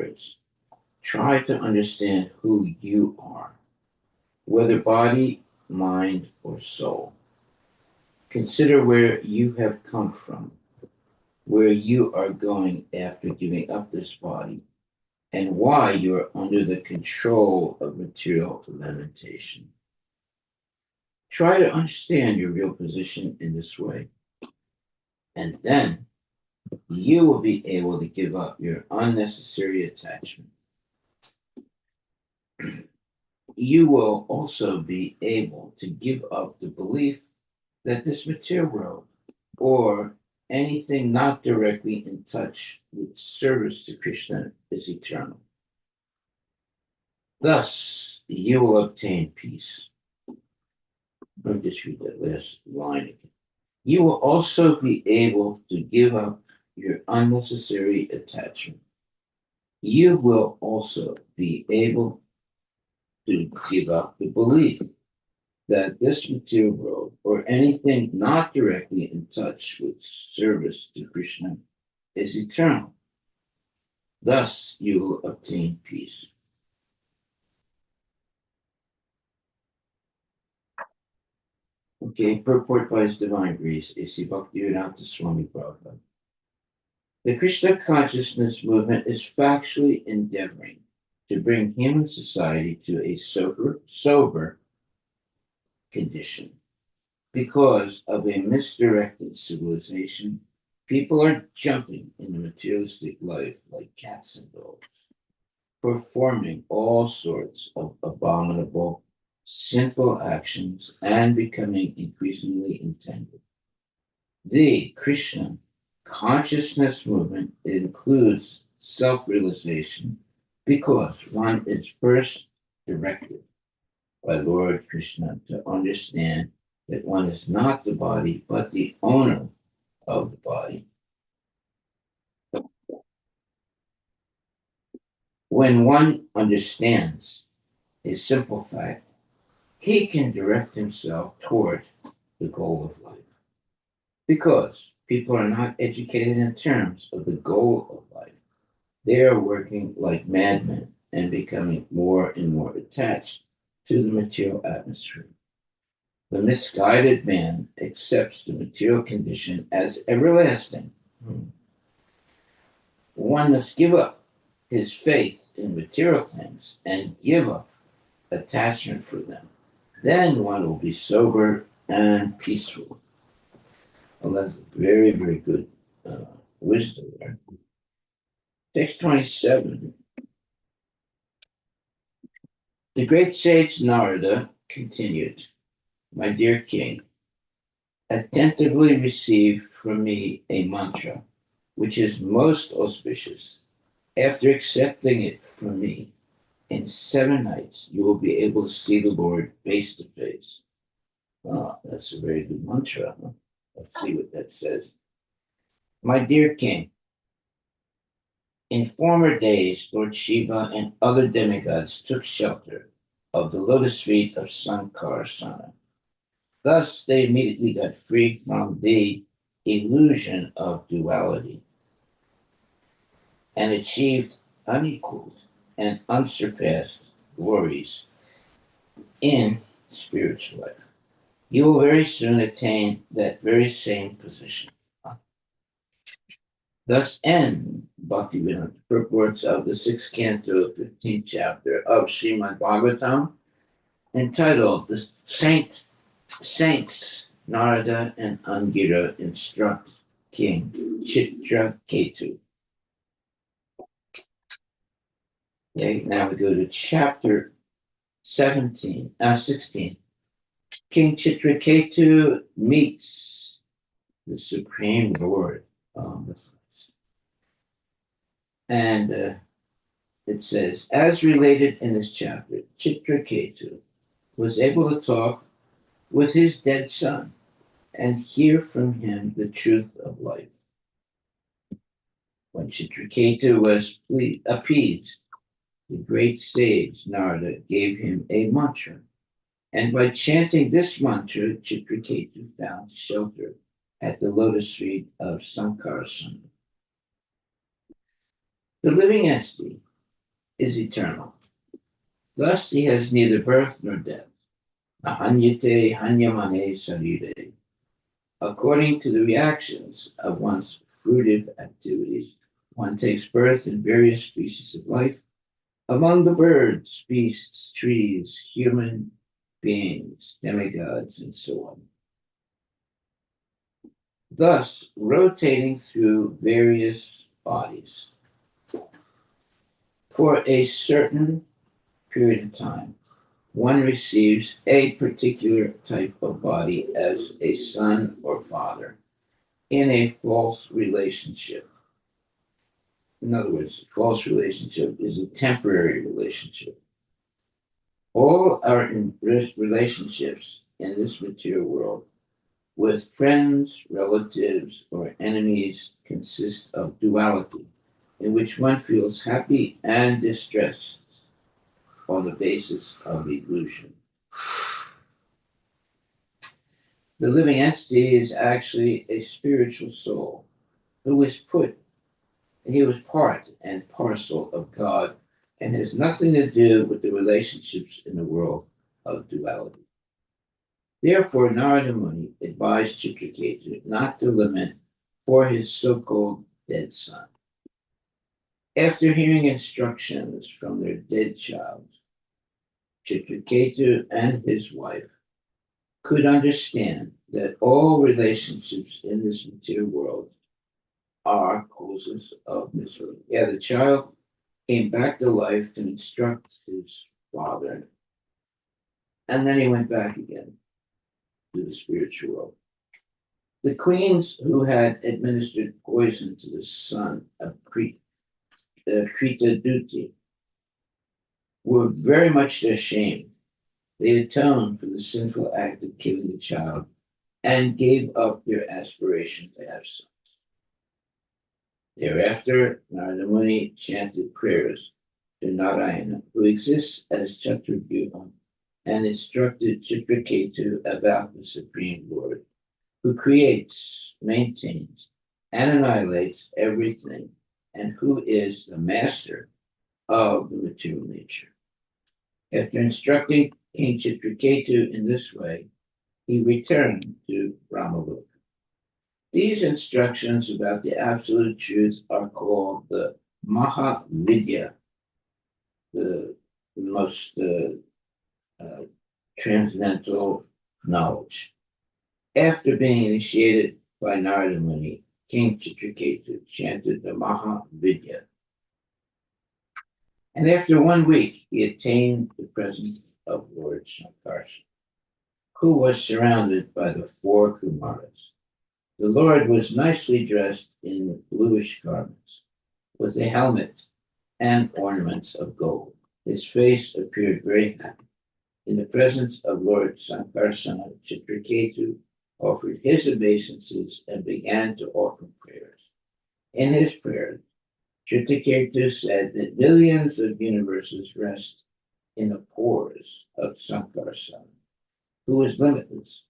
words, try to understand who you are, whether body, mind, or soul. Consider where you have come from, where you are going after giving up this body, and why you are under the control of material limitation. Try to understand your real position in this way, and then you will be able to give up your unnecessary attachment. You will also be able to give up the belief that this material world or anything not directly in touch with service to Krishna is eternal. Thus, you will obtain peace. Let me just read that last line again. You will also be able to give up your unnecessary attachment. You will also be able to give up the belief that this material world or anything not directly in touch with service to Krishna is eternal. Thus, you will obtain peace. Okay, purport by His Divine Grace, A.C. Bhaktivedanta Swami Prabhupada. The Krishna consciousness movement is factually endeavoring to bring human society to a sober condition. Because of a misdirected civilization, people are jumping in the materialistic life like cats and dogs, performing all sorts of abominable, sinful actions and becoming increasingly entangled. The Krishna consciousness movement includes self realization because one is first directed by Lord Krishna to understand that one is not the body but the owner of the body. When one understands a simple fact, he can direct himself toward the goal of life. Because people are not educated in terms of the goal of life, they are working like madmen and becoming more and more attached to the material atmosphere. The misguided man accepts the material condition as everlasting. One must give up his faith in material things and give up attachment for them. Then one will be sober and peaceful. Well, that's very, very good wisdom there. 627. The great sage Narada continued, My dear king, attentively receive from me a mantra, which is most auspicious. After accepting it from me, in 7 nights you will be able to see the Lord face to face. Oh, that's a very good mantra. Huh? Let's see what that says. My dear king, in former days, Lord Shiva and other demigods took shelter of the lotus feet of Sankarsana. Thus, they immediately got free from the illusion of duality and achieved unequaled and unsurpassed glories in spiritual life. You will very soon attain that very same position. Thus end Bhaktivedanta purports of the 6th canto, 15th chapter of Srimad Bhagavatam, entitled The Saints Narada and Angira Instruct King Chitraketu. Okay, now we go to chapter 16. King Chitraketu meets the Supreme Lord. And it says, as related in this chapter, Chitraketu was able to talk with his dead son and hear from him the truth of life. When Chitraketu was appeased, the great sage Narada gave him a mantra, and by chanting this mantra, Chitraketu found shelter at the lotus feet of Sankarsana. The living entity eternal. Thus he has neither birth nor death. Ahanyate hanyamane sarire. According to the reactions of one's fruitive activities, one takes birth in various species of life, among the birds, beasts, trees, human beings, demigods, and so on. Thus, rotating through various bodies for a certain period of time, one receives a particular type of body as a son or father in a false relationship. In other words, a false relationship is a temporary relationship. All our relationships in this material world with friends, relatives, or enemies consist of duality, in which one feels happy and distressed on the basis of illusion. The living entity is actually a spiritual soul who he was part and parcel of God and has nothing to do with the relationships in the world of duality. Therefore, Narada Muni advised Chitraketu not to lament for his so-called dead son. After hearing instructions from their dead child, Chitraketu and his wife could understand that all relationships in this material world are causes of misery. Yeah, the child came back to life to instruct his father, and then he went back again to the spiritual world. The queens who had administered poison to the son of Krita Duti were very much ashamed. They atoned for the sinful act of killing the child and gave up their aspiration to have sons. Thereafter, Narada Muni chanted prayers to Narayana, who exists as Chaturvyuha, and instructed Chitraketu about the Supreme Lord, who creates, maintains, and annihilates everything, and who is the master of the material nature. After instructing King Chitraketu in this way, he returned to Brahmaloka. These instructions about the absolute truth are called the Mahavidya, the most transcendental knowledge. After being initiated by Narada Muni, King Chitraketu chanted the Mahavidya. And after 1 week, he attained the presence of Lord Shankarshan, who was surrounded by the 4 Kumaras. The Lord was nicely dressed in bluish garments, with a helmet and ornaments of gold. His face appeared very happy. In the presence of Lord Sankarsana, Chitraketu offered his obeisances and began to offer prayers. In his prayer, Chitraketu said that billions of universes rest in the pores of Sankarsana, who is limitless,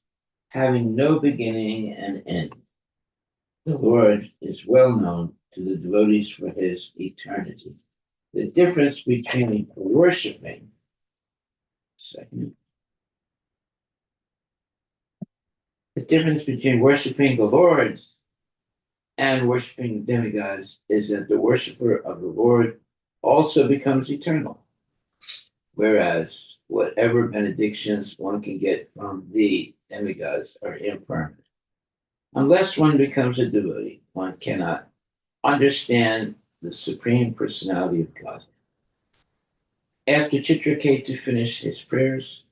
having no beginning and end. The Lord is well known to the devotees for his eternity. The difference between worshiping, the difference between worshiping the Lord and worshiping demigods is that the worshiper of the Lord also becomes eternal, whereas whatever benedictions one can get from the demigods are impermanent. Unless one becomes a devotee, one cannot understand the Supreme Personality of God. After Chitraketu finished his prayers,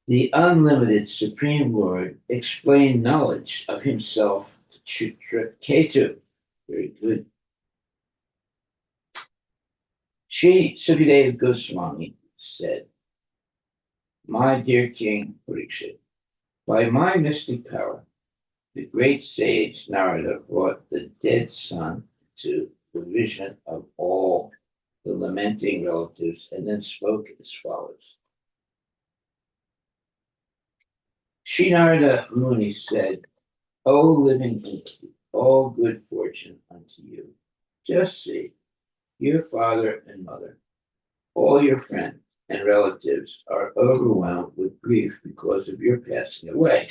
the unlimited Supreme Lord explained knowledge of himself to Chitraketu. Very good. Sri Sukadeva Goswami said, "My dear King Parikshit, by my mystic power, the great sage Narada brought the dead son to the vision of all the lamenting relatives and then spoke as follows. Sri Narada Muni said, O living entity, all good fortune unto you. Just see, your father and mother All your friends and relatives are overwhelmed with grief because of your passing away.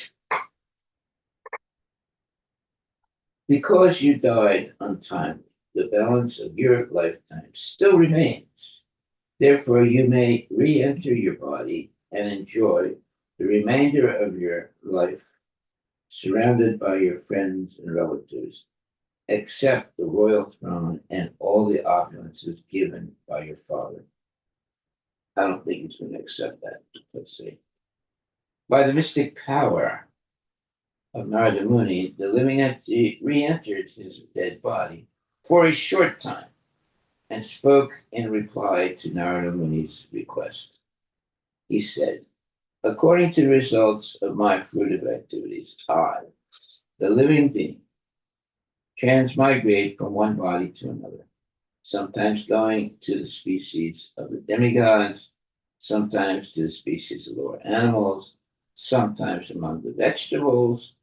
Because you died untimely, the balance of your lifetime still remains. Therefore, you may re enter your body and enjoy the remainder of your life surrounded by your friends and relatives, accept the royal throne and all the opulences given by your father. I don't think he's going to accept that. Let's see. By the mystic power of Narada Muni, the living entity re entered his dead body for a short time and spoke in reply to Narada Muni's request. He said, according to the results of my fruitive activities, I, the living being, transmigrate from one body to another, sometimes going to the species of the demigods, sometimes to the species of lower animals, sometimes among the vegetables,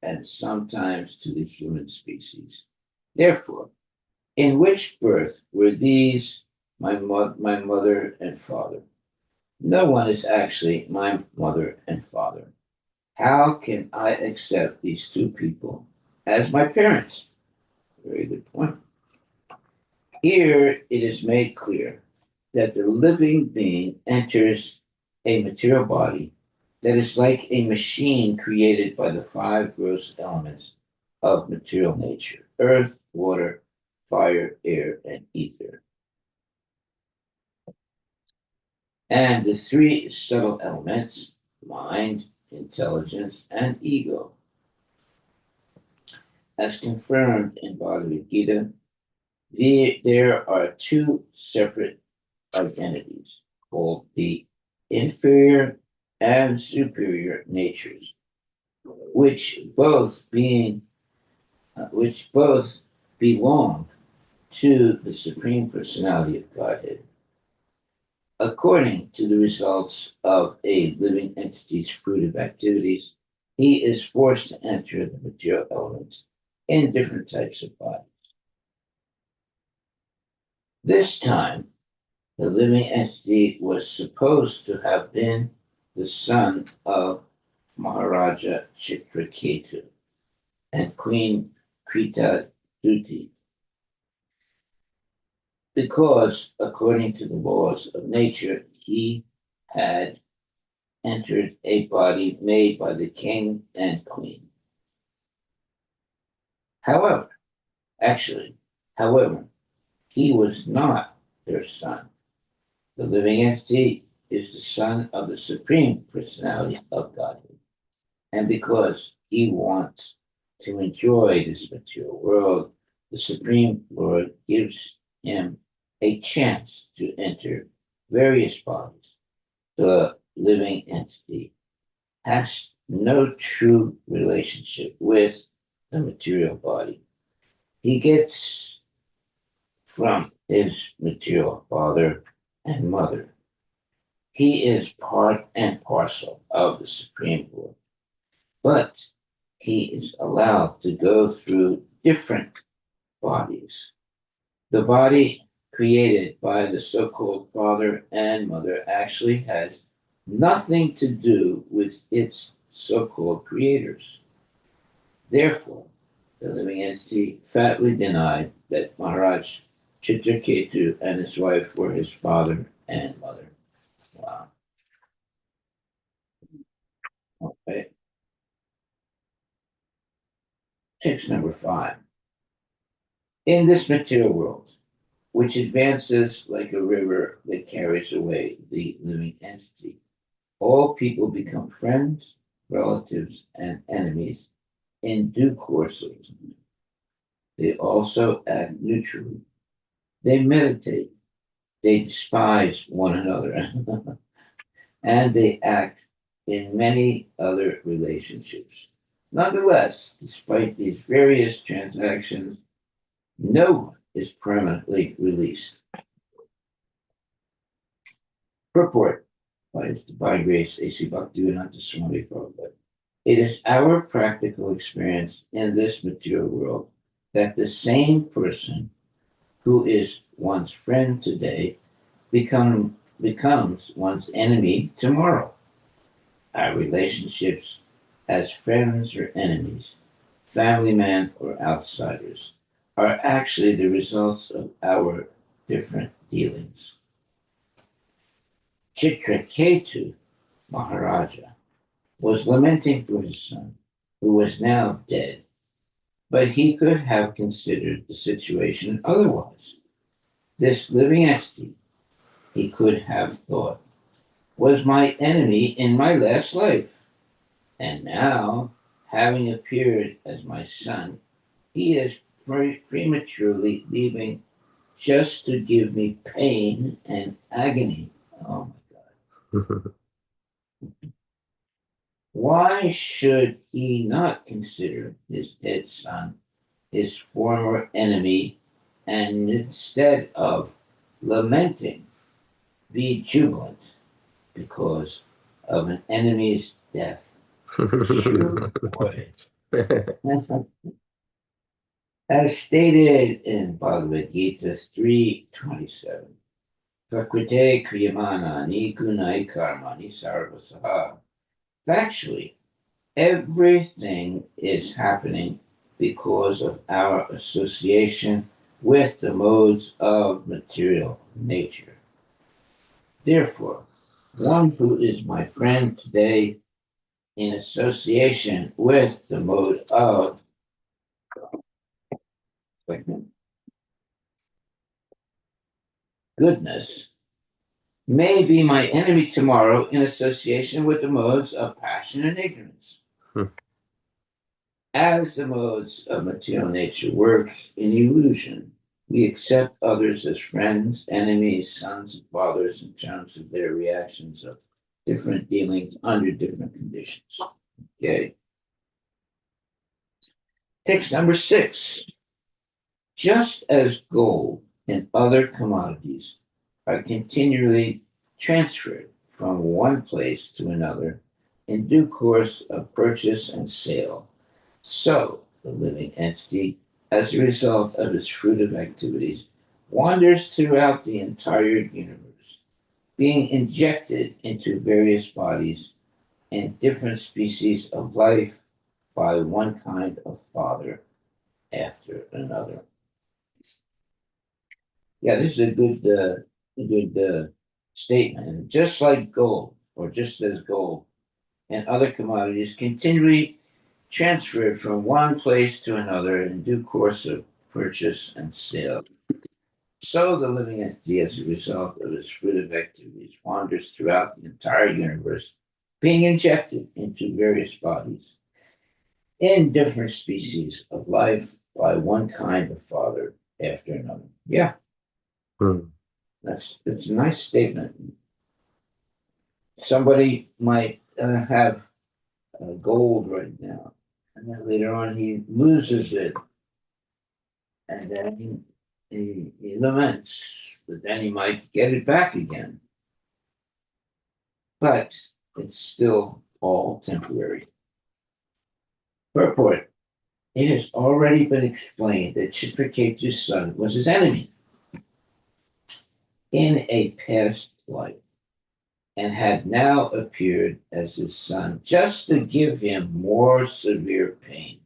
and sometimes to the human species. Therefore, in which birth were these my mother and father? No one is actually my mother and father. How can I accept these two people as my parents? Very good point. Here it is made clear that the living being enters a material body that is like a machine created by the five gross elements of material nature: earth, water, fire, air, and ether, and the three subtle elements: mind, intelligence, and ego. As confirmed in Bhagavad Gita, there are two separate identities called the inferior and superior natures, which both belong to the Supreme Personality of Godhead. According to the results of a living entity's fruitive activities, he is forced to enter the material elements in different types of bodies. This time, the living entity was supposed to have been the son of Maharaja Chitraketu and Queen Krita Duti, because, according to the laws of nature, he had entered a body made by the king and queen. However, however, he was not their son. The living entity is the son of the Supreme Personality of Godhead. And because he wants to enjoy this material world, the Supreme Lord gives him a chance to enter various bodies. The living entity has no true relationship with the material body. He gets from his material father and mother. He is part and parcel of the Supreme Lord, but he is allowed to go through different bodies. The body created by the so called father and mother actually has nothing to do with its so called creators. Therefore, the living entity flatly denied that Maharaj Chitraketu and his wife were his father and mother. Wow. Okay. Text number 5. In this material world, which advances like a river that carries away the living entity, all people become friends, relatives, and enemies in due course of time. They also act neutrally. They meditate. They despise one another. And they act in many other relationships. Nonetheless, despite these various transactions, no one is permanently released. Purport by His Divine Grace, A.C. Bhaktivedanta Swami Prabhupada. It is our practical experience in this material world that the same person who is one's friend today becomes one's enemy tomorrow. Our relationships as friends or enemies, family men or outsiders, are actually the results of our different dealings. Chitraketu Maharaja was lamenting for his son, who was now dead, but he could have considered the situation otherwise. This living entity, he could have thought, was my enemy in my last life, and now, having appeared as my son, he is prematurely leaving just to give me pain and agony. Oh my God. Why should he not consider his dead son his former enemy, and instead of lamenting, be jubilant because of an enemy's death? Sure, boy. As stated in Bhagavad Gita 3:27, Prakrite Kriyamana Ni Gunai Karmani Sarvasaha. Factually, everything is happening because of our association with the modes of material nature. Therefore, one who is my friend today in association with the mode of goodness may be my enemy tomorrow in association with the modes of passion and ignorance. As the modes of material nature work in illusion, we accept others as friends, enemies, sons, and fathers in terms of their reactions of different dealings under different conditions. Okay. Text number 6. Just as gold and other commodities are continually transferred from one place to another in due course of purchase and sale, so the living entity, as a result of its fruitive activities, wanders throughout the entire universe, being injected into various bodies and different species of life by one kind of father after another. Yeah, this is a good statement. Just like gold, or just as gold and other commodities continually transferred from one place to another in due course of purchase and sale, so the living entity, as a result of its fruitive activities, wanders throughout the entire universe, being injected into various bodies in different species of life by one kind of father after another. Yeah, that's a nice statement. Somebody might have gold right now, and then later on he loses it, and then he laments, but then he might get it back again. But it's still all temporary. Purport. It has already been explained that Chitraketu's son was his enemy in a past life and had now appeared as his son just to give him more severe pain.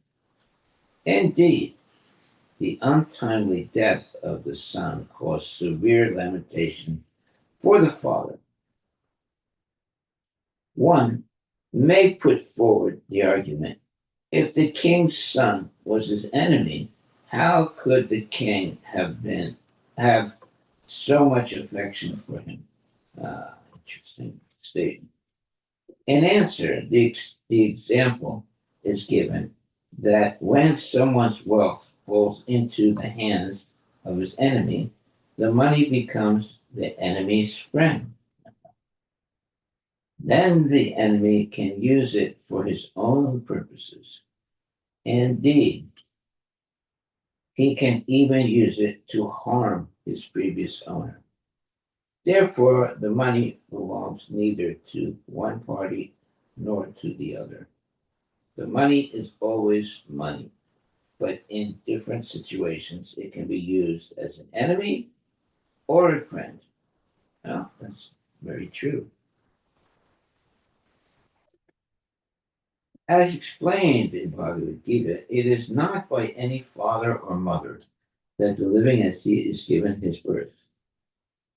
Indeed, the untimely death of the son caused severe lamentation for the father. One may put forward the argument, if the king's son was his enemy, how could the king have so much affection for him? Interesting statement. In answer, the example is given that when someone's wealth falls into the hands of his enemy, the money becomes the enemy's friend. Then the enemy can use it for his own purposes. Indeed, he can even use it to harm his previous owner. Therefore, the money belongs neither to one party nor to the other. The money is always money, but in different situations it can be used as an enemy or a friend. very true. As explained in Bhagavad Gita, it is not by any father or mother that the living entity is given his birth.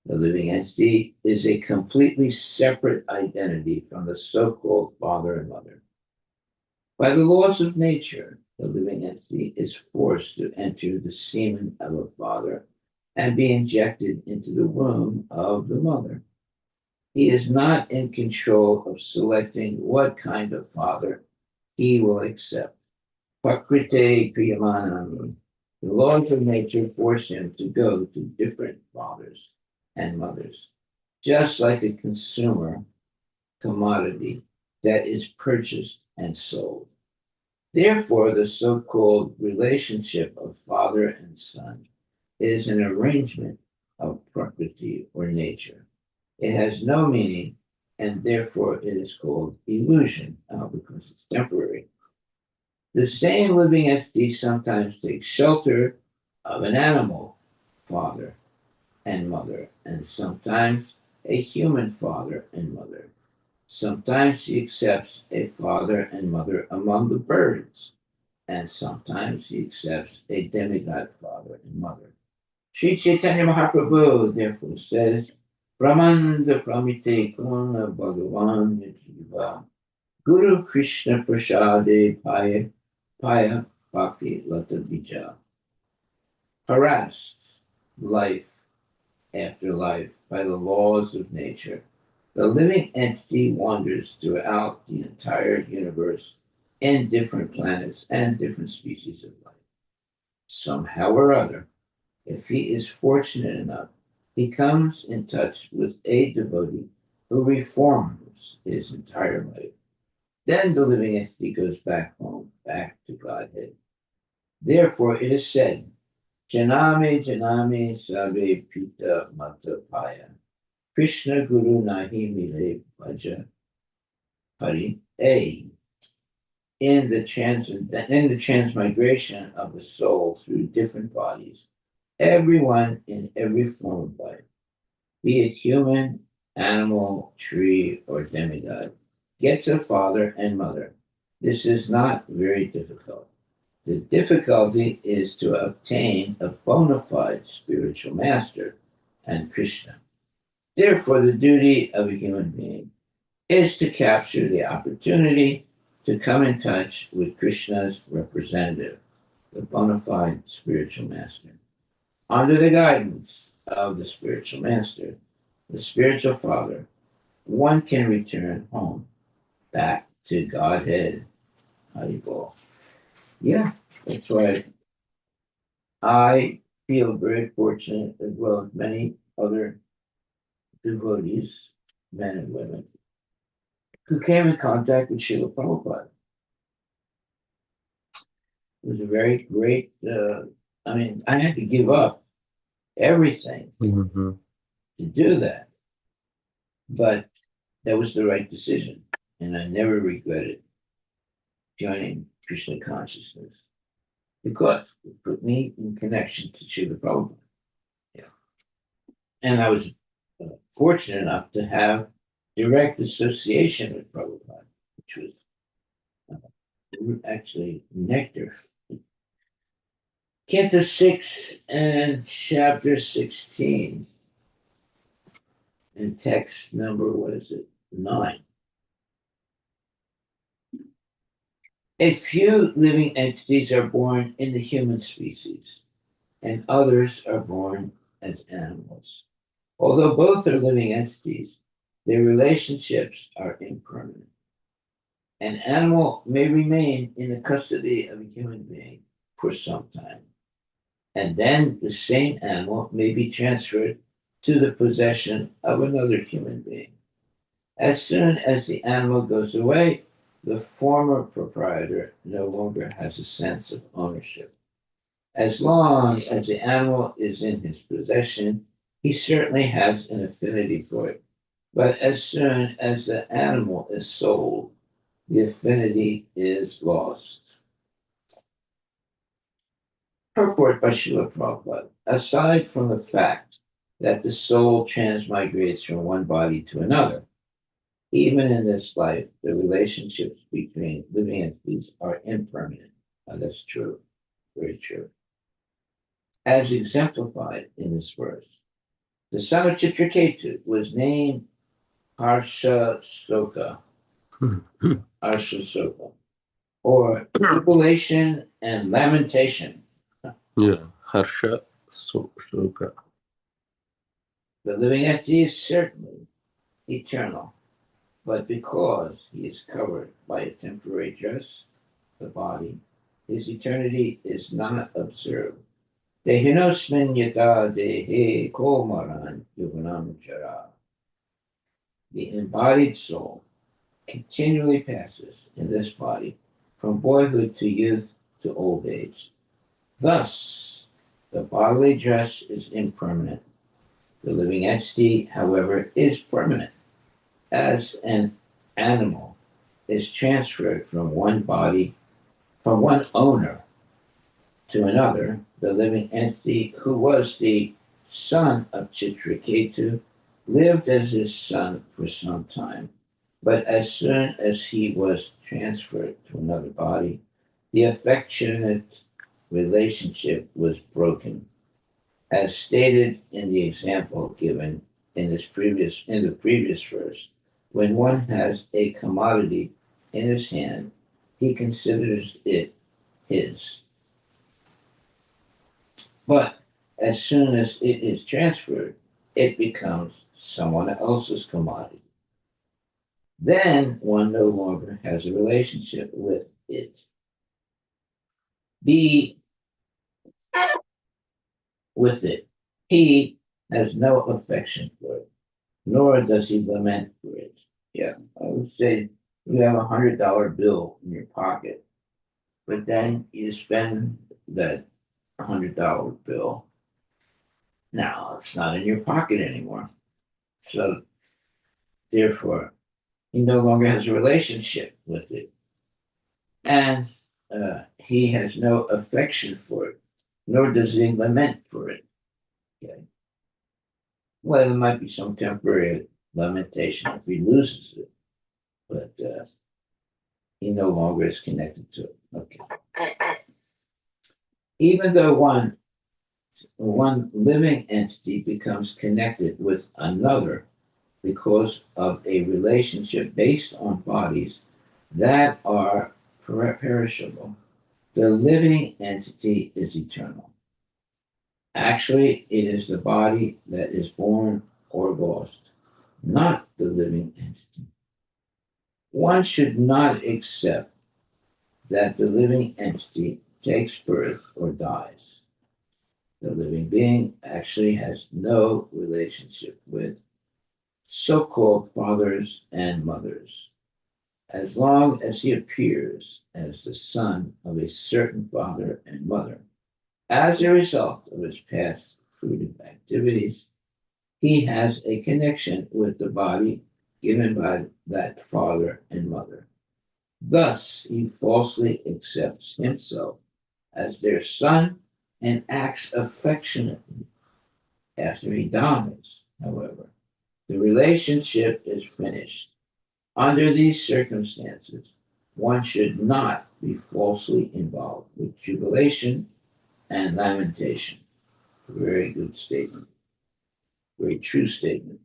The living entity is a completely separate identity from the so-called father and mother. By the laws of nature, the living entity is forced to enter the semen of a father and be injected into the womb of the mother. He is not in control of selecting what kind of father he will accept. Prakrite Kriyamanam. The laws of nature force him to go to different fathers and mothers, just like a consumer commodity that is purchased and sold. Therefore, the so-called relationship of father and son is an arrangement of Prakriti or nature. It has no meaning, and therefore it is called illusion, because it's temporary. The same living entity sometimes takes shelter of an animal father and mother, and sometimes a human father and mother. Sometimes he accepts a father and mother among the birds, and sometimes he accepts a demigod father and mother. Sri Chaitanya Mahaprabhu therefore says, Brahmanda Pramite Kuna Bhagavan Jiva Guru Krishna Prasade Paya Bhakti Lata Bija. Harassed life after life by the laws of nature, the living entity wanders throughout the entire universe in different planets and different species of life. Somehow or other, if he is fortunate enough, he comes in touch with a devotee who reforms his entire life. Then the living entity goes back home, back to Godhead. Therefore, it is said, Janame Janame Sabe Pita Mata Paya. Krishna Guru Nahi Mile Bhaja Hari A. In the transmigration of the soul through different bodies, everyone in every form of life, be it human, animal, tree, or demigod, gets a father and mother. This is not very difficult. The difficulty is to obtain a bona fide spiritual master and Krishna. Therefore, the duty of a human being is to capture the opportunity to come in touch with Krishna's representative, the bona fide spiritual master. Under the guidance of the spiritual master, the spiritual father, one can return home, back to Godhead. Haribol. Yeah, that's why I feel very fortunate, as well as many other devotees, men and women, who came in contact with Srila Prabhupada. It was a very great, I had to give up everything to do that, but that was the right decision, and I never regretted joining Krishna consciousness because it put me in connection to Srila Prabhupada. Yeah. And I was fortunate enough to have direct association with Prabhupada, which was actually nectar. Canto 6 and chapter 16, and text number, 9. A few living entities are born in the human species, and others are born as animals. Although both are living entities, their relationships are impermanent. An animal may remain in the custody of a human being for some time, and then the same animal may be transferred to the possession of another human being. As soon as the animal goes away, the former proprietor no longer has a sense of ownership. As long as the animal is in his possession, he certainly has an affinity for it. But as soon as the animal is sold, the affinity is lost. Purport by Srila Prabhupada. Aside from the fact that the soul transmigrates from one body to another. Even in this life, the relationships between living entities are impermanent. That's true, very true. As exemplified in this verse, the son of Chitraketu was named Harshasoka, Harshasoka, or jubilation and lamentation. Yeah, Harsha Soka. The living entity is certainly eternal, but because he is covered by a temporary dress, the body, his eternity is not observed. Dehinosmin yata dehe komaran yuvanam jara. The embodied soul continually passes in this body from boyhood to youth to old age. Thus, the bodily dress is impermanent. The living entity, however, is permanent. As an animal is transferred from one owner to another, the living entity who was the son of Chitraketu lived as his son for some time, but as soon as he was transferred to another body, the affectionate relationship was broken. As stated in the example given in the previous verse, when one has a commodity in his hand, he considers it his. But as soon as it is transferred, it becomes someone else's commodity. Then one no longer has a relationship with it. Be with it. He has no affection for it, nor does he lament for it. Yeah, I would say you have $100 bill in your pocket, but then you spend that $100 bill. Now it's not in your pocket anymore. So therefore, he no longer has a relationship with it, and he has no affection for it, nor does he lament for it. Okay. Well, there might be some temporary lamentation if he loses it, but he no longer is connected to it. Okay. Even though one living entity becomes connected with another because of a relationship based on bodies that are perishable, the living entity is eternal. Actually, it is the body that is born or lost, not the living entity. One should not accept that the living entity takes birth or dies. The living being actually has no relationship with so called fathers and mothers. As long as he appears as the son of a certain father and mother, as a result of his past fruitive activities, he has a connection with the body given by that father and mother. Thus, he falsely accepts himself as their son and acts affectionately. After he dies, however, the relationship is finished. Under these circumstances, one should not be falsely involved with jubilation and lamentation. A very good statement, very true statement.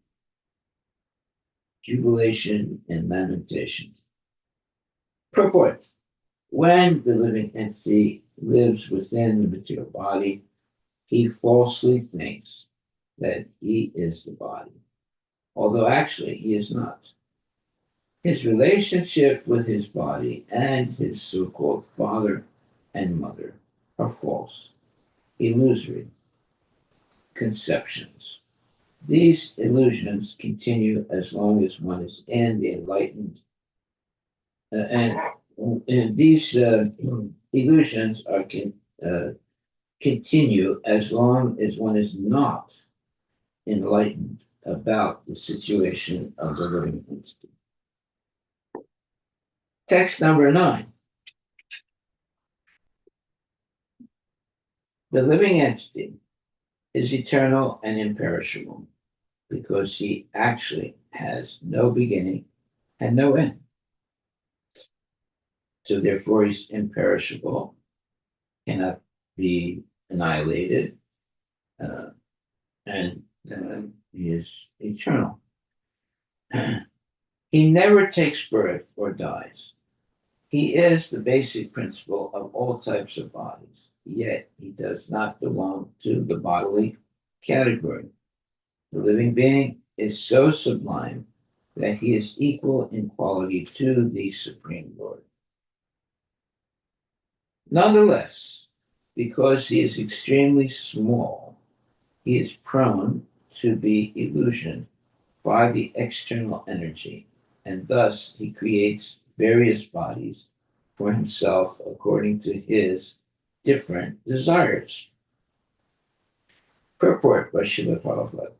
Jubilation and lamentation. Purport. When the living entity lives within the material body, he falsely thinks that he is the body, although actually he is not. His relationship with his body and his so called father and mother are false, illusory conceptions. These illusions continue as long as one is in the enlightened, and these illusions uh, continue as long as one is not enlightened about the situation of the living entity. Text number 9. The living entity is eternal and imperishable because he actually has no beginning and no end. So therefore he's imperishable, cannot be annihilated, uh, and he is eternal. He never takes birth or dies. He is the basic principle of all types of bodies, yet he does not belong to the bodily category. The living being is so sublime that he is equal in quality to the Supreme Lord. Nonetheless, because he is extremely small, he is prone to be illusioned by the external energy, and thus he creates various bodies for himself according to his different desires. Purport by Srila Prabhupada.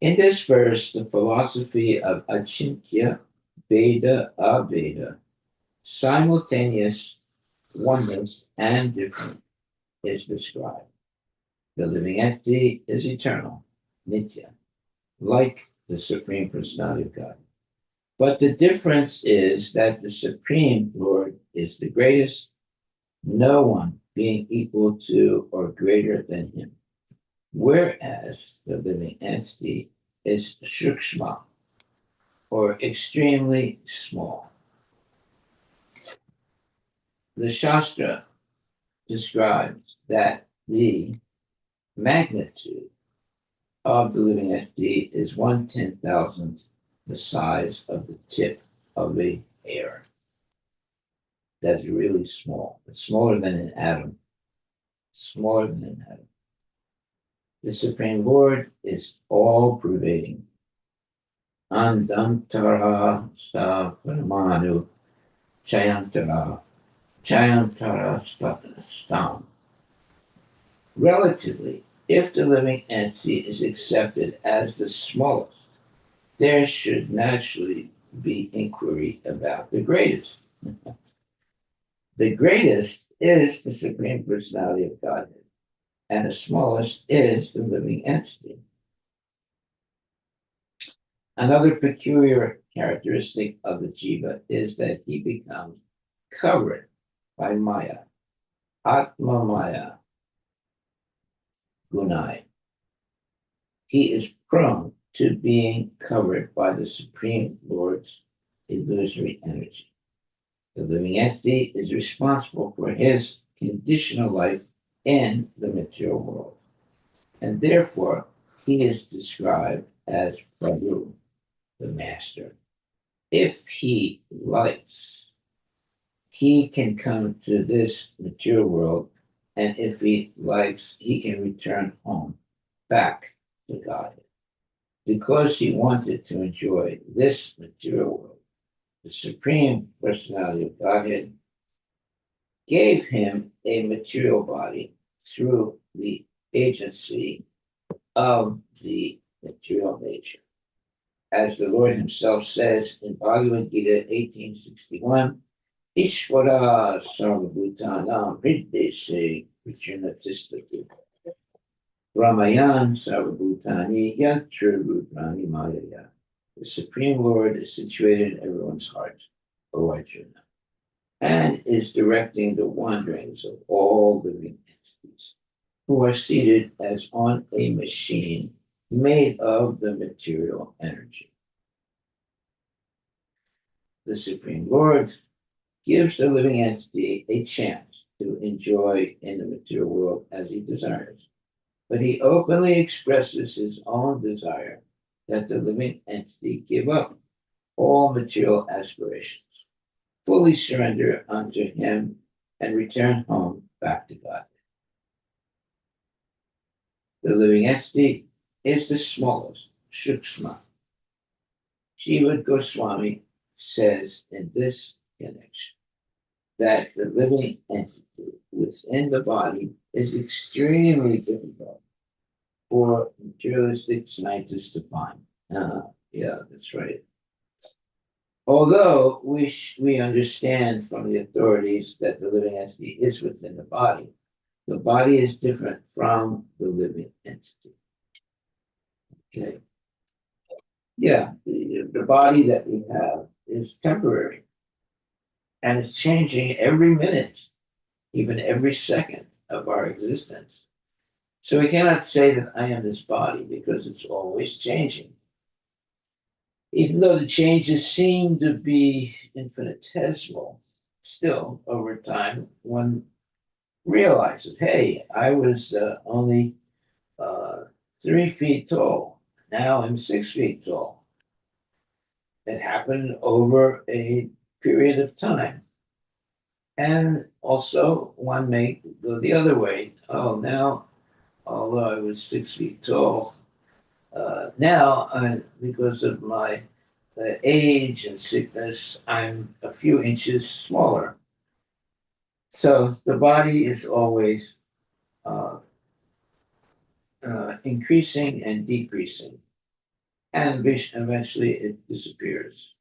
In this verse, the philosophy of Achintya, Veda, Aveda, simultaneous oneness and different, is described. The living entity is eternal, Nitya, like the Supreme Personality of God. But the difference is that the Supreme Lord is the greatest, no one being equal to or greater than him, whereas the living entity is Shukshma, or extremely small. The Shastra describes that the magnitude of the living entity is 1/10,000th the size of the tip of a hair. That's really small. It's smaller than an atom. Smaller than an atom. The Supreme Lord is all pervading. Andantara sa paramanu chayantara stam. Relatively, if the living entity is accepted as the smallest, there should naturally be inquiry about the greatest. The greatest is the Supreme Personality of Godhead, and the smallest is the living entity. Another peculiar characteristic of the jiva is that he becomes covered by Maya, Atma Maya, Gunai. He is prone to being covered by the Supreme Lord's illusory energy. The living entity is responsible for his conditional life in the material world, and therefore he is described as Prabhu, the master. If he likes, he can come to this material world, and if he likes, he can return home, back to God. Because he wanted to enjoy this material world, the Supreme Personality of Godhead gave him a material body through the agency of the material nature. As the Lord himself says in Bhagavad Gita 1861, Ishvara Sarvabhutanam Hrideshe Vichinatistati Ramayan Sarvabhutani Yantra Rudrani Mayaya. The Supreme Lord is situated in everyone's heart, O Arjuna, and is directing the wanderings of all living entities who are seated as on a machine made of the material energy. The Supreme Lord gives the living entity a chance to enjoy in the material world as he desires, but he openly expresses his own desire that the living entity give up all material aspirations, fully surrender unto him, and return home back to God. The living entity is the smallest, Shukshma. Shiva Goswami says in this connection that the living entity within the body is extremely difficult for materialistic scientists to find. Yeah, that's right. Although we understand from the authorities that the living entity is within the body, The body is different from the living entity. Okay. Yeah, the body that we have is temporary and it's changing every minute, even every second of our existence. So we cannot say that I am this body because it's always changing. Even though the changes seem to be infinitesimal, still over time, one realizes, hey, I was only 3 feet tall. Now I'm 6 feet tall. It happened over a period of time. And also, one may go the other way. Oh, now, although I was 6 feet tall, now, because of my age and sickness, I'm a few inches smaller. So the body is always uh, increasing and decreasing, and eventually it disappears.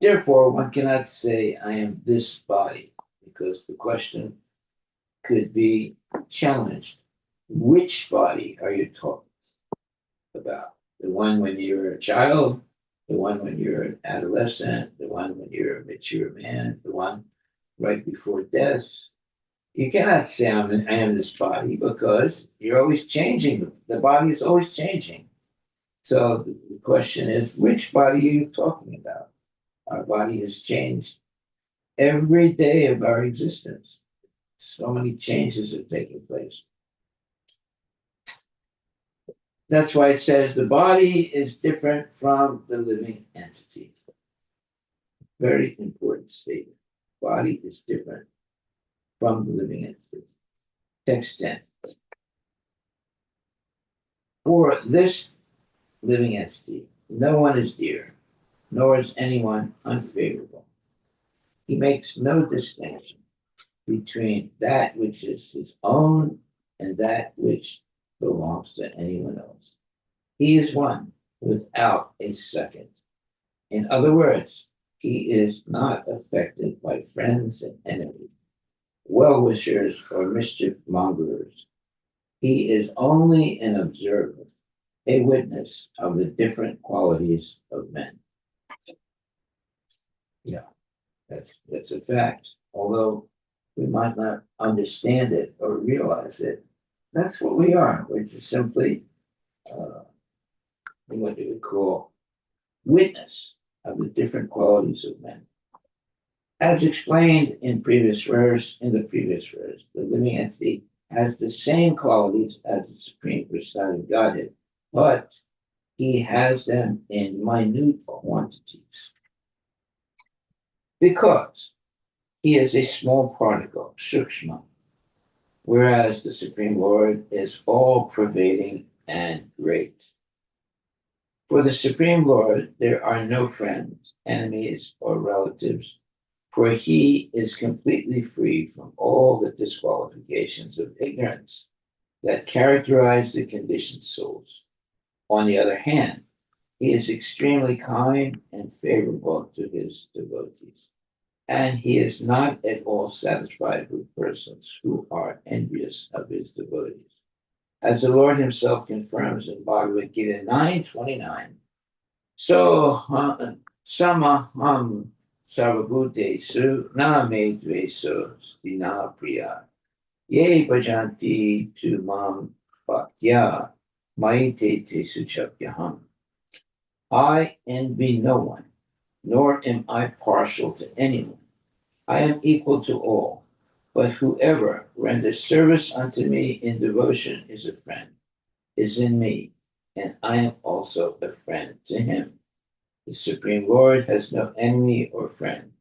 Therefore, one cannot say, I am this body, because the question could be challenged. Which body are you talking about? The one when you're a child, the one when you're an adolescent, the one when you're a mature man, the one right before death. You cannot say I am this body because you're always changing. The body is always changing. So the question is, which body are you talking about? Our body has changed every day of our existence. So many changes are taking place. That's why it says the body is different from the living entity. Very important statement. Body is different from the living entity. Text 10. For this living entity, no one is dear, nor is anyone unfavorable. He makes no distinction between that which is his own and that which belongs to anyone else. He is one without a second. In other words, he is not affected by friends and enemies, well wishers, or mischief mongers. He is only an observer, a witness of the different qualities of men. Yeah, that's a fact. Although we might not understand it or realize it, that's what we are, which is simply uh, what you would call witness of the different qualities of men. As explained in the previous verse, the living entity has the same qualities as the Supreme Personality of Godhead, but he has them in minute quantities. Because he is a small particle, sukshma, whereas the Supreme Lord is all pervading and great. For the Supreme Lord, there are no friends, enemies, or relatives, for he is completely free from all the disqualifications of ignorance that characterize the conditioned souls. On the other hand, he is extremely kind and favorable to his devotees, and he is not at all satisfied with persons who are envious of his devotees. As the Lord himself confirms in Bhagavad Gita 9:29, so samaham sarvabhutesu na me dveso stina priya ye bhajanti tu mam bhaktya maite te suchakyaham. I envy no one, nor am I partial to anyone. I am equal to all, but whoever renders service unto me in devotion is a friend, is in me, and I am also a friend to him. The Supreme Lord has no enemy or friend,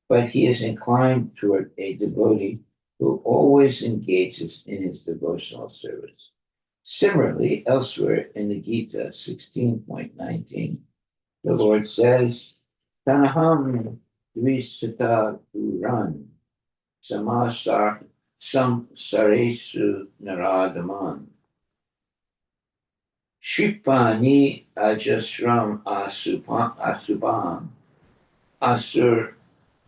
but he is inclined toward a devotee who always engages in his devotional service. Similarly, elsewhere in the Gita 16.19, the Lord says, Tanaham dvisata uran samasar samsaresu naradaman. Shipani ajasram asubam asur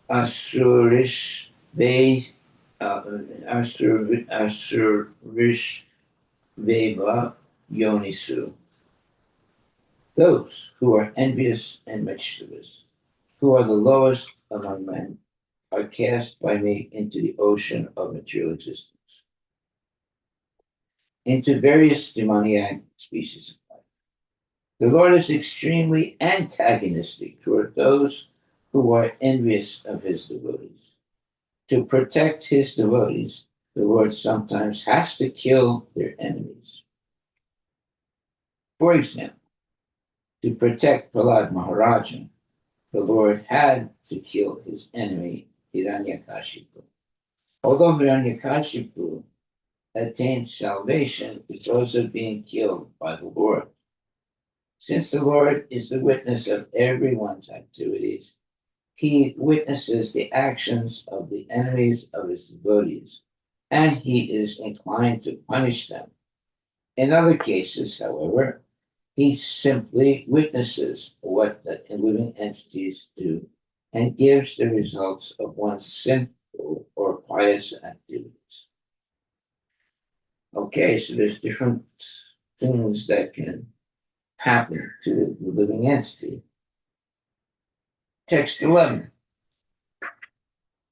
asurish ve Asurvishveva Yonisu. Those who are envious and mischievous, who are the lowest among men, are cast by me into the ocean of material existence, into various demoniac species of life. The Lord is extremely antagonistic toward those who are envious of his devotees. To protect his devotees, the Lord sometimes has to kill their enemies. For example, to protect Prahlad Maharaja, the Lord had to kill his enemy, Hiranyakashipu. Although Hiranyakashipu attained salvation because of being killed by the Lord, since the Lord is the witness of everyone's activities, he witnesses the actions of the enemies of his devotees, and he is inclined to punish them. In other cases, however, he simply witnesses what the living entities do and gives the results of one's sinful or pious activities. Okay, so there's different things that can happen to the living entity. Text 11.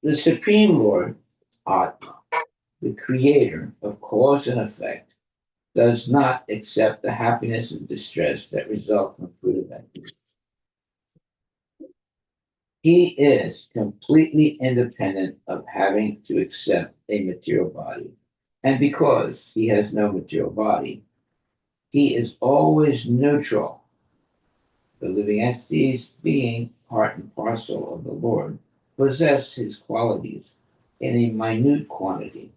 The Supreme Lord, Atma, the creator of cause and effect, does not accept the happiness and distress that result from fruit of activity. He is completely independent of having to accept a material body. And because he has no material body, he is always neutral. The living entities, being part and parcel of the Lord, possess his qualities in a minute quantity.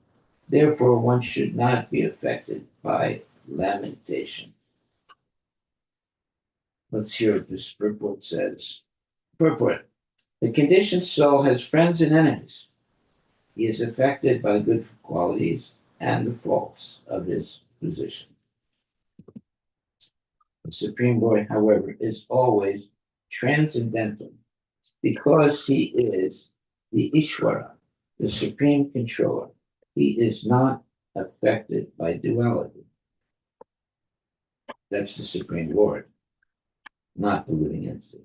Therefore, one should not be affected by lamentation. Let's hear what this purport says. Purport. The conditioned soul has friends and enemies. He is affected by good qualities and the faults of his position. The Supreme Lord, however, is always transcendental because he is the Ishvara, the supreme controller. He is not affected by duality. That's the Supreme Lord, not the living entity.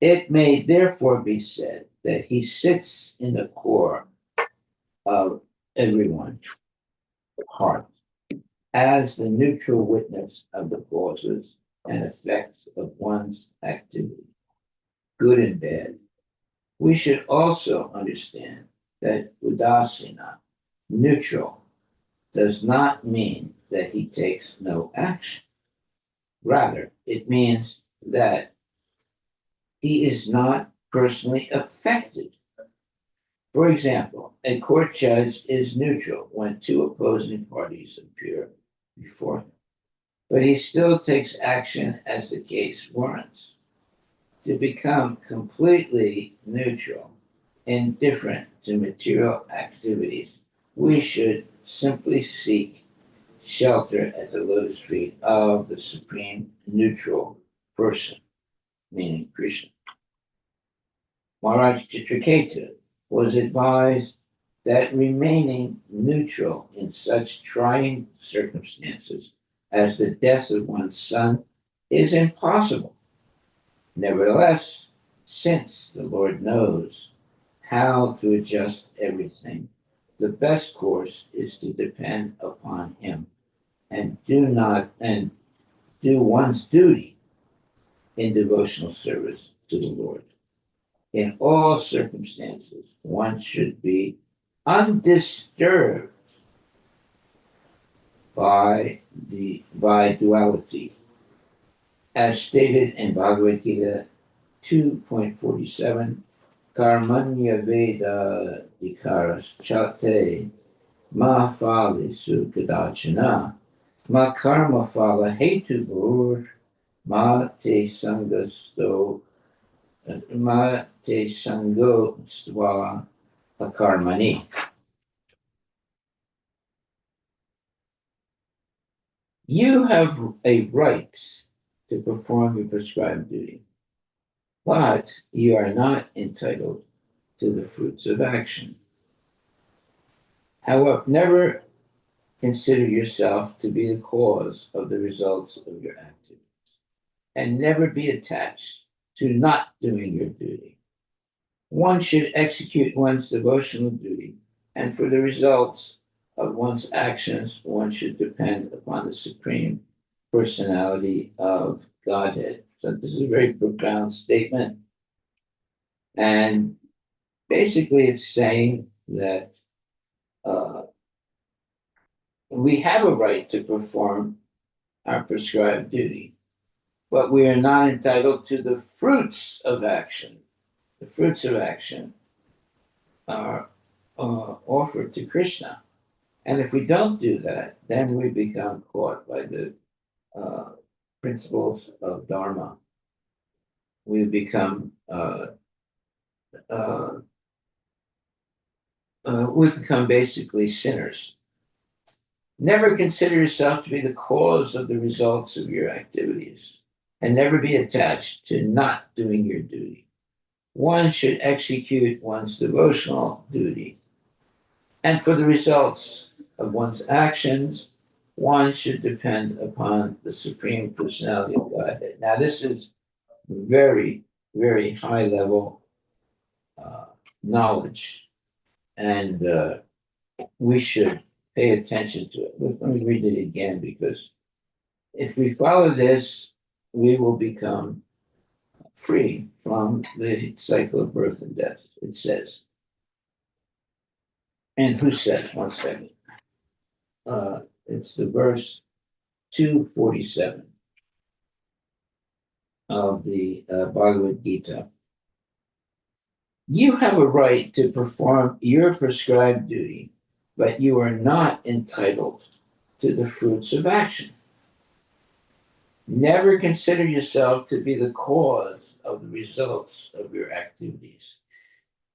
It may therefore be said that he sits in the core of everyone's heart as the neutral witness of the causes and effects of one's activity, good and bad. We should also understand that Udasina, neutral, does not mean that he takes no action. Rather, it means that he is not personally affected. For example, a court judge is neutral when two opposing parties appear before him, but he still takes action as the case warrants. To become completely neutral, indifferent to material activities, we should simply seek shelter at the lotus feet of the supreme neutral person, meaning Krishna. Maharaj Chitraketa was advised that remaining neutral in such trying circumstances as the death of one's son is impossible. Nevertheless, since the Lord knows how to adjust everything, the best course is to depend upon him and do one's duty in devotional service to the Lord. In all circumstances, one should be undisturbed by duality, as stated in Bhagavad Gita 2.47. Karmanya Veda Dikaras Chate Ma Fali Sukadachana Ma Karma Fala Hetu Bhur Ma Te Sangasto Ma Te Sango Swa Akarmani. You have a right to perform your prescribed duty, but you are not entitled to the fruits of action. However, never consider yourself to be the cause of the results of your activities, and never be attached to not doing your duty. One should execute one's devotional duty, and for the results of one's actions, one should depend upon the Supreme Personality of Godhead. So, this is a very profound statement. And basically, it's saying that we have a right to perform our prescribed duty, but we are not entitled to the fruits of action. The fruits of action are offered to Krishna. And if we don't do that, then we become caught by the principles of Dharma. We become basically sinners. Never consider yourself to be the cause of the results of your activities, and never be attached to not doing your duty. One should execute one's devotional duty, and for the results of one's actions, one should depend upon the Supreme Personality of Godhead. Now, this is very, very high level knowledge, and we should pay attention to it. Let me read it again, because if we follow this, we will become free from the cycle of birth and death, it says. And who says? 1 second. It's the verse 247 of the Bhagavad Gita. You have a right to perform your prescribed duty, but you are not entitled to the fruits of action. Never consider yourself to be the cause of the results of your activities,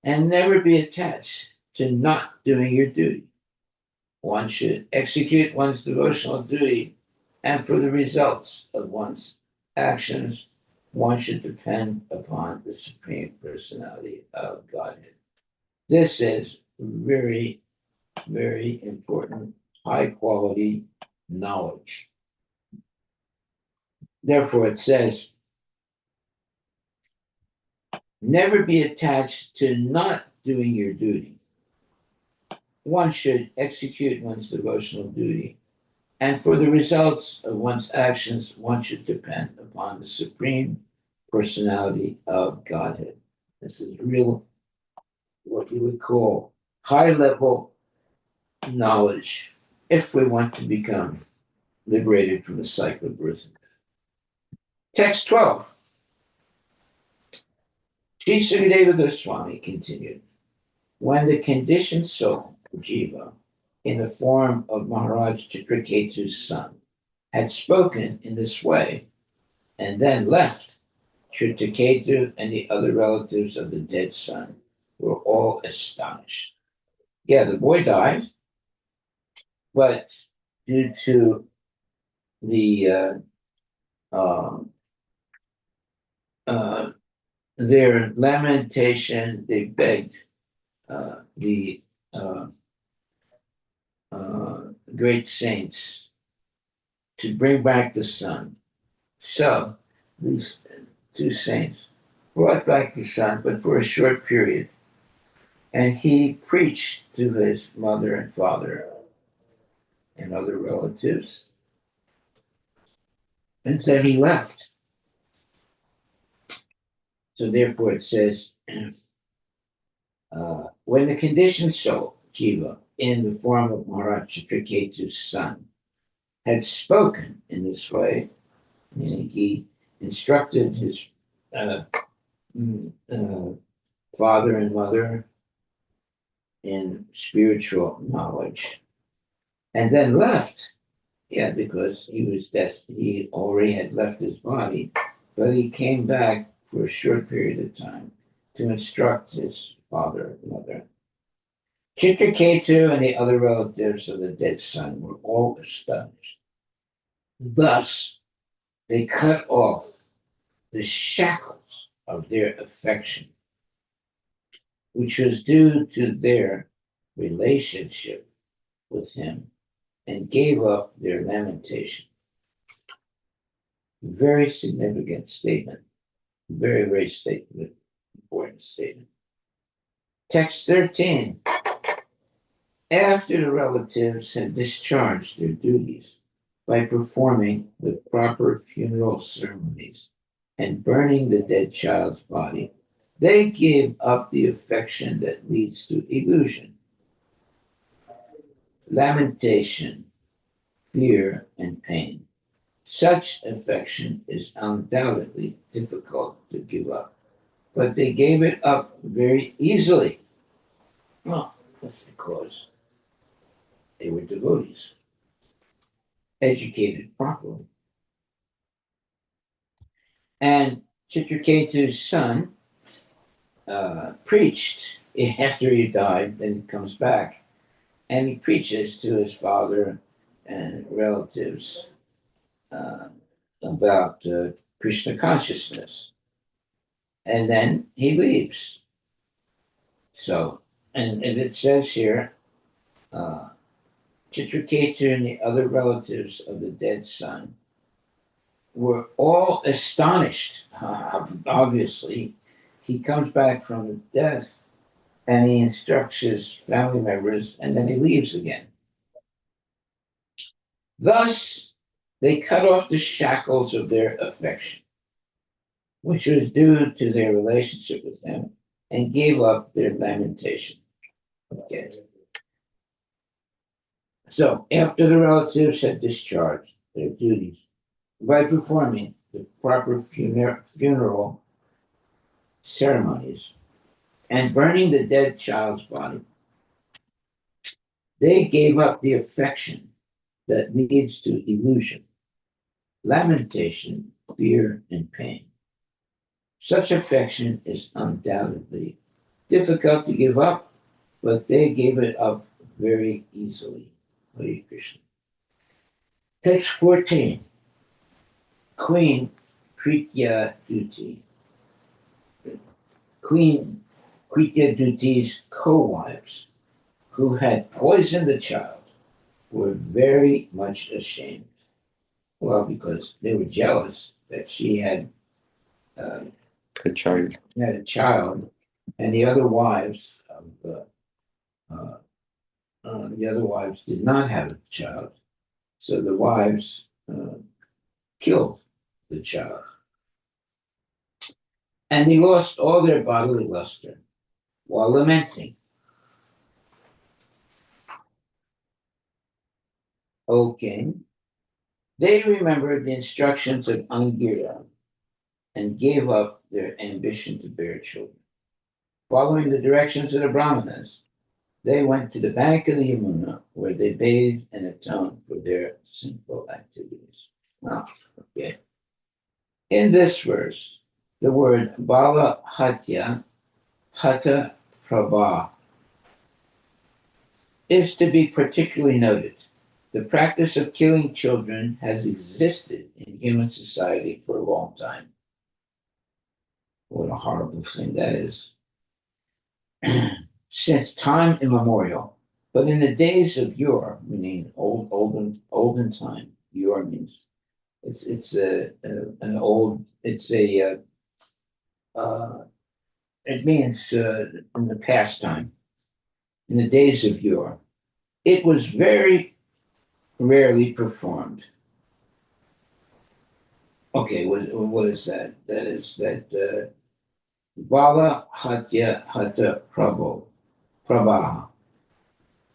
and never be attached to not doing your duty. One should execute one's devotional duty, and for the results of one's actions, one should depend upon the Supreme Personality of Godhead. This is very, very important, high quality knowledge. Therefore, it says, never be attached to not doing your duty. One should execute one's devotional duty, and for the results of one's actions, one should depend upon the Supreme Personality of Godhead. This is real, what you would call high level knowledge, if we want to become liberated from the cycle of birth and death. Text 12. Sri Sukadeva Goswami continued, when the conditioned soul, Jiva, in the form of Maharaj Chitraketu's son, had spoken in this way, and then left, Chitraketu and the other relatives of the dead son were all astonished. Yeah, the boy died, but due to the their lamentation, they begged the great saints to bring back the son. So these two saints brought back the son, but for a short period. And he preached to his mother and father and other relatives. And then he left. So therefore it says, when the conditioned soul, Jiva, in the form of Maharaj Chitraketu's son, had spoken in this way, meaning he instructed his father and mother in spiritual knowledge, and then left. Yeah, because he was destined, he already had left his body, but he came back for a short period of time to instruct his father and mother. Chitraketu and the other relatives of the dead son were all astonished. Thus, they cut off the shackles of their affection, which was due to their relationship with him and gave up their lamentation. Very significant statement. Very, very important statement. Text 13. After the relatives had discharged their duties by performing the proper funeral ceremonies and burning the dead child's body, they gave up the affection that leads to illusion, lamentation, fear, and pain. Such affection is undoubtedly difficult to give up, but they gave it up very easily. Well, that's because they were devotees, educated properly. And Chitraketu's son preached after he died, then he comes back, and he preaches to his father and relatives uh, about Krishna consciousness. And then he leaves. So, and it says here, Chitraketu and the other relatives of the dead son were all astonished. Obviously, he comes back from death and he instructs his family members and then he leaves again. Thus, they cut off the shackles of their affection, which was due to their relationship with him, and gave up their lamentation. Okay. So, after the relatives had discharged their duties by performing the proper funeral ceremonies and burning the dead child's body, they gave up the affection that leads to illusion, lamentation, fear, and pain. Such affection is undoubtedly difficult to give up, but they gave it up very easily. Hare Krishna. Text 14. Queen Kritya Duty. Queen Kritya Duti's co-wives, who had poisoned the child, were very much ashamed. Well, because they were jealous that she had A child. had a child, and the other wives of the other wives did not have a child, so the wives killed the child, and they lost all their bodily luster while lamenting. O king, they remembered the instructions of Angira and gave up their ambition to bear children. Following the directions of the Brahmanas, they went to the bank of the Yamuna, where they bathed and atoned for their sinful activities. Now, okay. In this verse, the word Bala Hatya, Hata Prabha, is to be particularly noted. The practice of killing children has existed in human society for a long time. What a horrible thing that is. Since time immemorial, but in the days of yore, meaning olden time. Yore means it's an old. It means in the past time. In the days of yore, it was very rarely performed. Okay, what is that? That is that Vala Hatya Hata Prabha.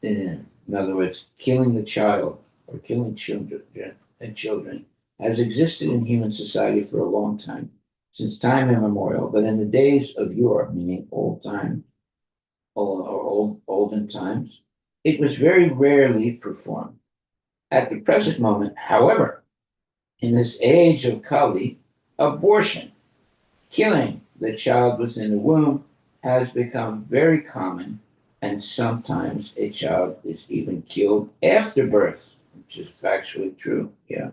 In other words, killing the child or killing children has existed in human society for a long time, since time immemorial, but in the days of yore, meaning old time or olden times, it was very rarely performed. At the present moment, however, in this age of Kali, abortion, killing the child within the womb, has become very common, and sometimes a child is even killed after birth, which is factually true. Yeah.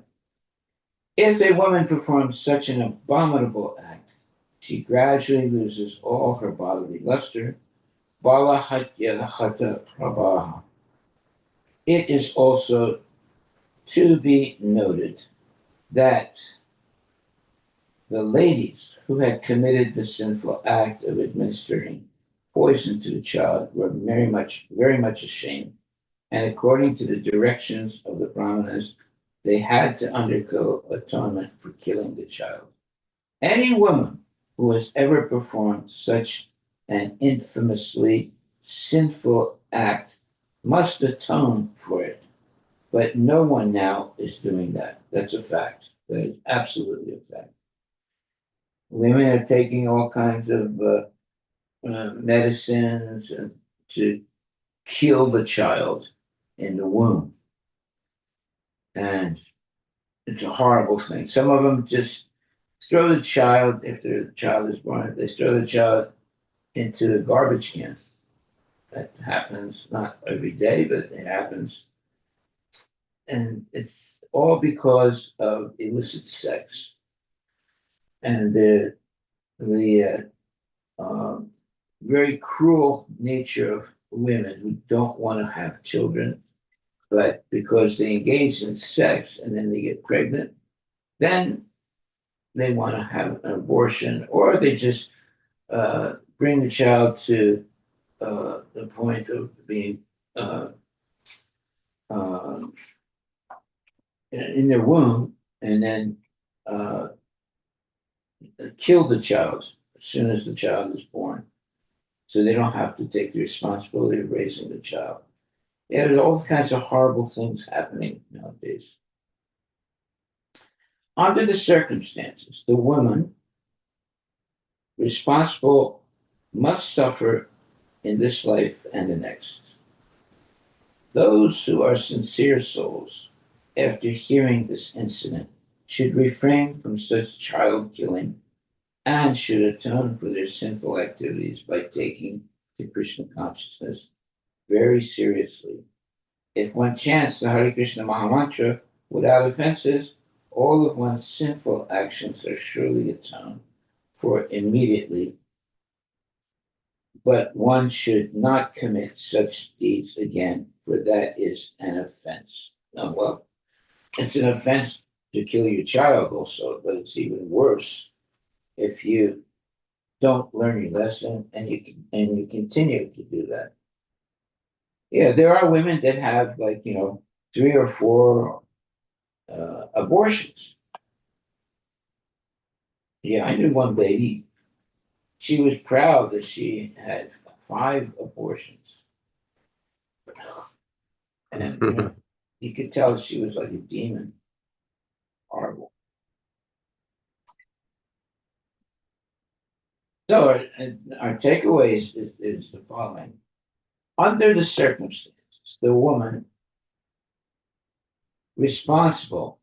If a woman performs such an abominable act, she gradually loses all her bodily luster. Bala hatya hata prabha. It is also to be noted that the ladies who had committed the sinful act of administering poison to the child were very much ashamed, and according to the directions of the Brahmanas, they had to undergo atonement for killing the child. Any woman who has ever performed such an infamously sinful act must atone for it. But no one now is doing that. That's a fact. That is absolutely a fact. Women are taking all kinds of medicines to kill the child in the womb. And it's a horrible thing. Some of them just throw the child, if the child is born, they throw the child into the garbage can. That happens not every day, but it happens. And it's all because of illicit sex and the very cruel nature of women who don't want to have children, but because they engage in sex and then they get pregnant, then they want to have an abortion, or they just bring the child to the point of being uh, uh, in their womb and then uh, kill the child as soon as the child is born. So they don't have to take the responsibility of raising the child. Yeah, there's all kinds of horrible things happening nowadays. Under the circumstances, the woman responsible must suffer in this life and the next. Those who are sincere souls, after hearing this incident, should refrain from such child killing and should atone for their sinful activities by taking the Krishna consciousness very seriously. If one chants the Hare Krishna Mahamantra without offenses, all of one's sinful actions are surely atoned for immediately, but one should not commit such deeds again, for that is an offense. Now, well, it's an offense to kill your child also, but it's even worse if you don't learn your lesson and you continue to do that. Yeah, there are women that have like 3 or 4 abortions. Yeah, I knew one lady. She was proud that she had 5 abortions, and you could tell she was like a demon. Horrible. So our takeaway is the following: under the circumstances, the woman responsible.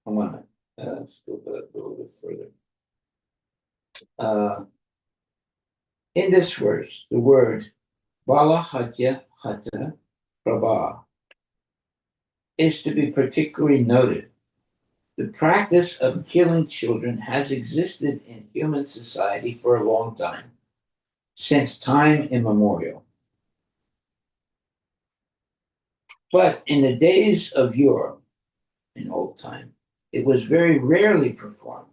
I want to let's go back a little bit further. In this verse, the word Bala Hatya Hata Prabha is to be particularly noted. The practice of killing children has existed in human society for a long time, since time immemorial. But in the days of yore, in old time, it was very rarely performed.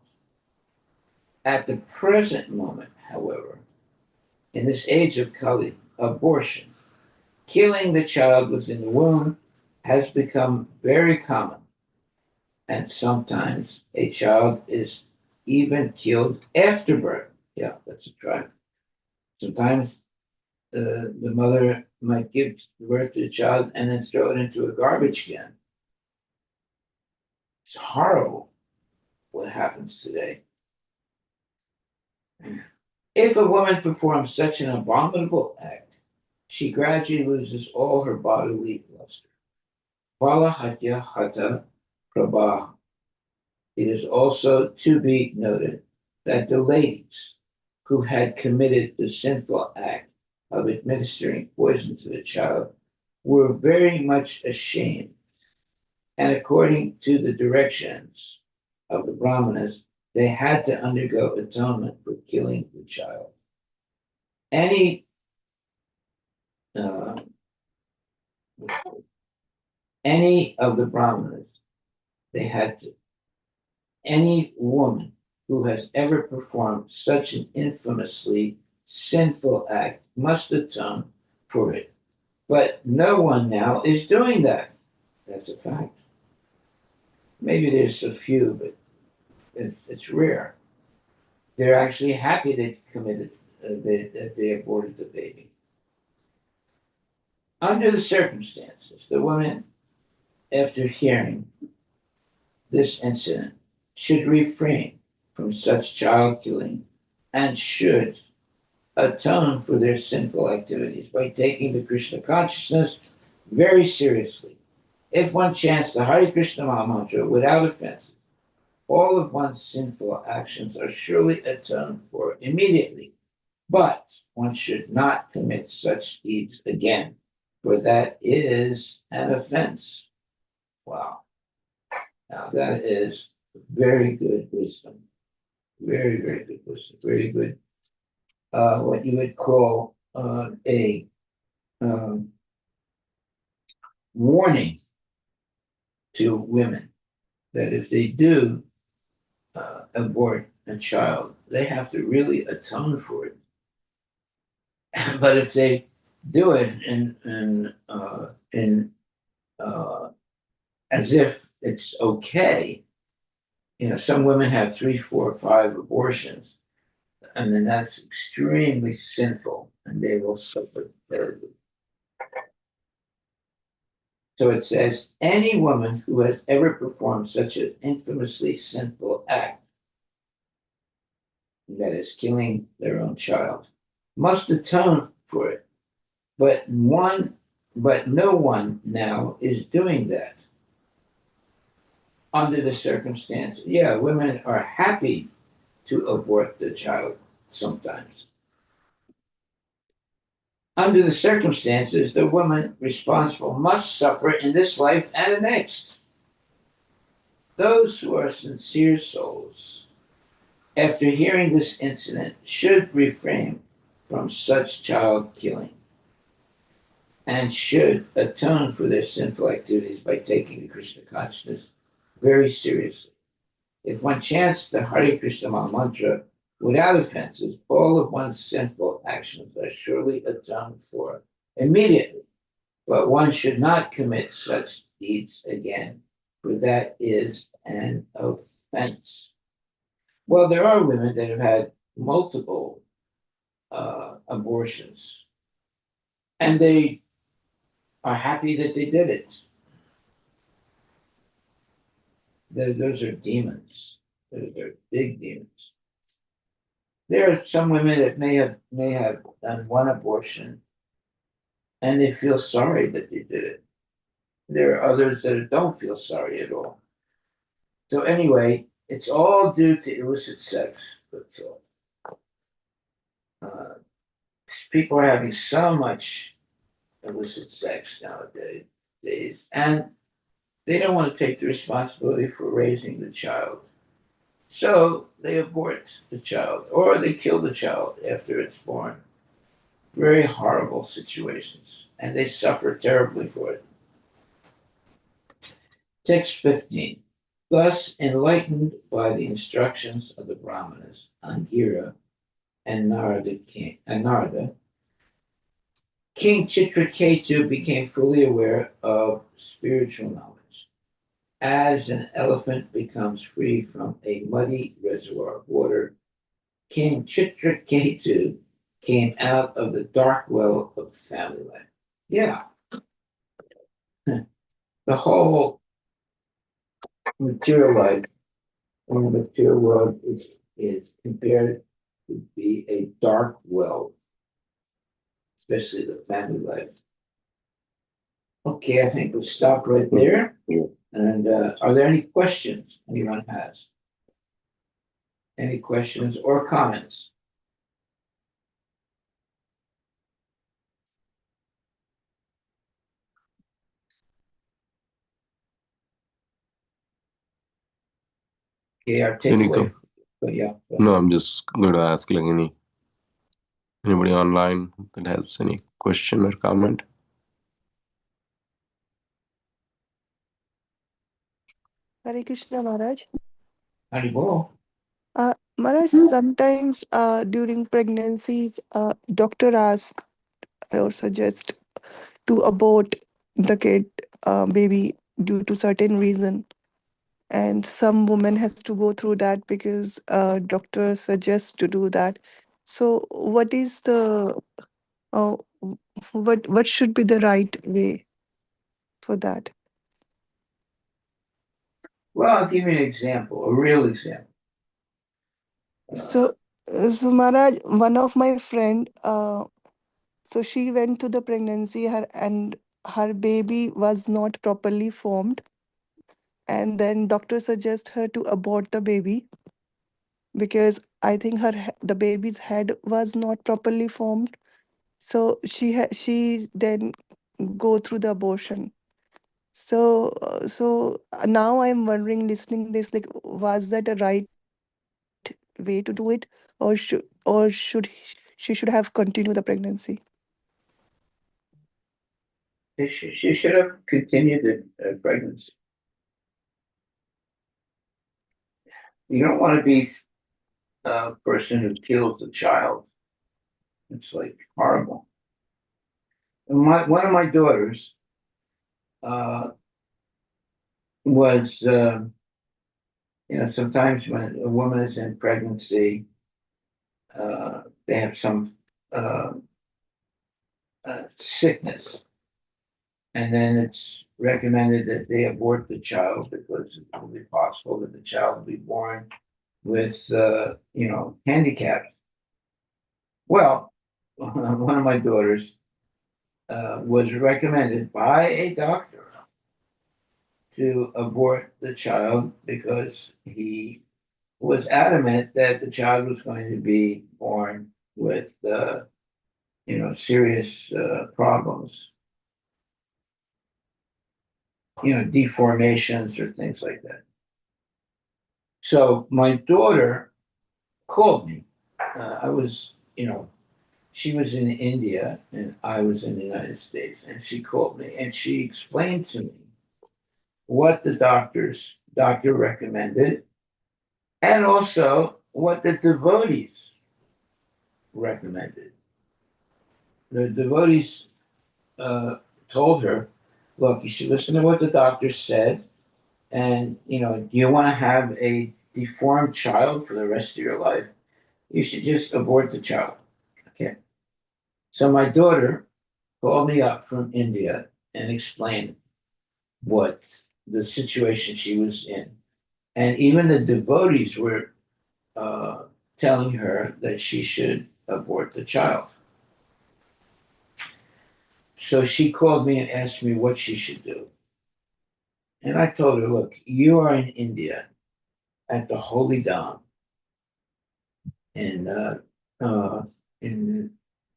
At the present moment, however, in this age of Kali, abortion, killing the child within the womb, has become very common. And sometimes a child is even killed after birth. Yeah, that's a crime. Sometimes the mother might give birth to a child and then throw it into a garbage can. It's horrible what happens today. If a woman performs such an abominable act, she gradually loses all her bodily luster. Vala hatya hata prabha. It is also to be noted that the ladies who had committed the sinful act of administering poison to the child were very much ashamed, and according to the directions of the Brahmanas, they had to undergo atonement for killing the child. Any uh, any of the Brahmanas, any woman who has ever performed such an infamously sinful act must atone for it. But no one now is doing that. That's a fact. Maybe there's a few, but it's rare. They're actually happy they committed, that they aborted the baby. Under the circumstances, the woman, after hearing this incident, should refrain from such child killing and should atone for their sinful activities by taking the Krishna consciousness very seriously. If one chants the Hare Krishna Maha Mantra without offenses, all of one's sinful actions are surely atoned for immediately. But one should not commit such deeds again, for that is an offense. Wow. Now that is very good wisdom. Very, very good wisdom. Very good, what you would call a warning to women that if they do abort a child, they have to really atone for it. But if they do it in as if it's okay, some women have 3, 4, 5 abortions, and then that's extremely sinful, and they will suffer terribly. So it says, any woman who has ever performed such an infamously sinful act, that is killing their own child, must atone for it. But no one now is doing that. Under the circumstance, yeah, women are happy to abort the child sometimes. Under the circumstances, the woman responsible must suffer in this life and the next. Those who are sincere souls, after hearing this incident, should refrain from such child killing and should atone for their sinful activities by taking the Krishna consciousness very seriously. If one chants the Hare Krishna Maha Mantra without offenses, all of one's sinful actions are surely atoned for immediately. But one should not commit such deeds again, for that is an offense. Well, there are women that have had multiple abortions, and they are happy that they did it. Those are demons. Those are big demons. There are some women that may have done one abortion, and they feel sorry that they did it. There are others that don't feel sorry at all. So anyway, it's all due to illicit sex. That's all. People are having so much illicit sex nowadays, and they don't want to take the responsibility for raising the child. So they abort the child, or they kill the child after it's born. Very horrible situations, and they suffer terribly for it. Text 15. Thus, enlightened by the instructions of the Brahmanas, Angira and Narada, King Chitraketu became fully aware of spiritual knowledge. As an elephant becomes free from a muddy reservoir of water, King Chitraketu came out of the dark well of family life. Yeah. The whole material life in the material world is compared to be a dark well, especially the family life. Okay, I think we'll stop right there. Yeah. And are there any questions anyone has? Any questions or comments? Okay, our takeaway. But yeah. No, I'm just going to ask like anybody online that has any question or comment. Hare Krishna, Maharaj. Haribol. Maharaj, sometimes during pregnancies, doctor ask or suggest to abort the kid, baby, due to certain reason. And some woman has to go through that because doctor suggests to do that. So, what is the what should be the right way for that? Well, I'll give you an example, a real example. So, so Maharaj, one of my friend, so she went to the pregnancy, and her baby was not properly formed, and then doctor suggest her to abort the baby because I think the baby's head was not properly formed. So she then go through the abortion. So now I'm wondering, listening this, like, was that a right way to do it, or she should have continued the pregnancy? She should have continued the pregnancy. You don't want to be a person who kills the child. It's like horrible. One of my daughters was, sometimes when a woman is in pregnancy, they have some uh, sickness, and then it's recommended that they abort the child because it will be possible that the child will be born with, handicaps. Well, one of my daughters was recommended by a doctor to abort the child because he was adamant that the child was going to be born with, serious problems, deformations or things like that. So my daughter called me. I was, she was in India and I was in the United States, and she called me and she explained to me what the doctor recommended and also what the devotees recommended. The devotees uh, told her, look, you should listen to what the doctor said. And, do you want to have a deformed child for the rest of your life? You should just abort the child. Okay. So my daughter called me up from India and explained what the situation she was in. And even the devotees were uh, telling her that she should abort the child. So she called me and asked me what she should do. And I told her, look, you are in India at the Holy Dham, and uh, in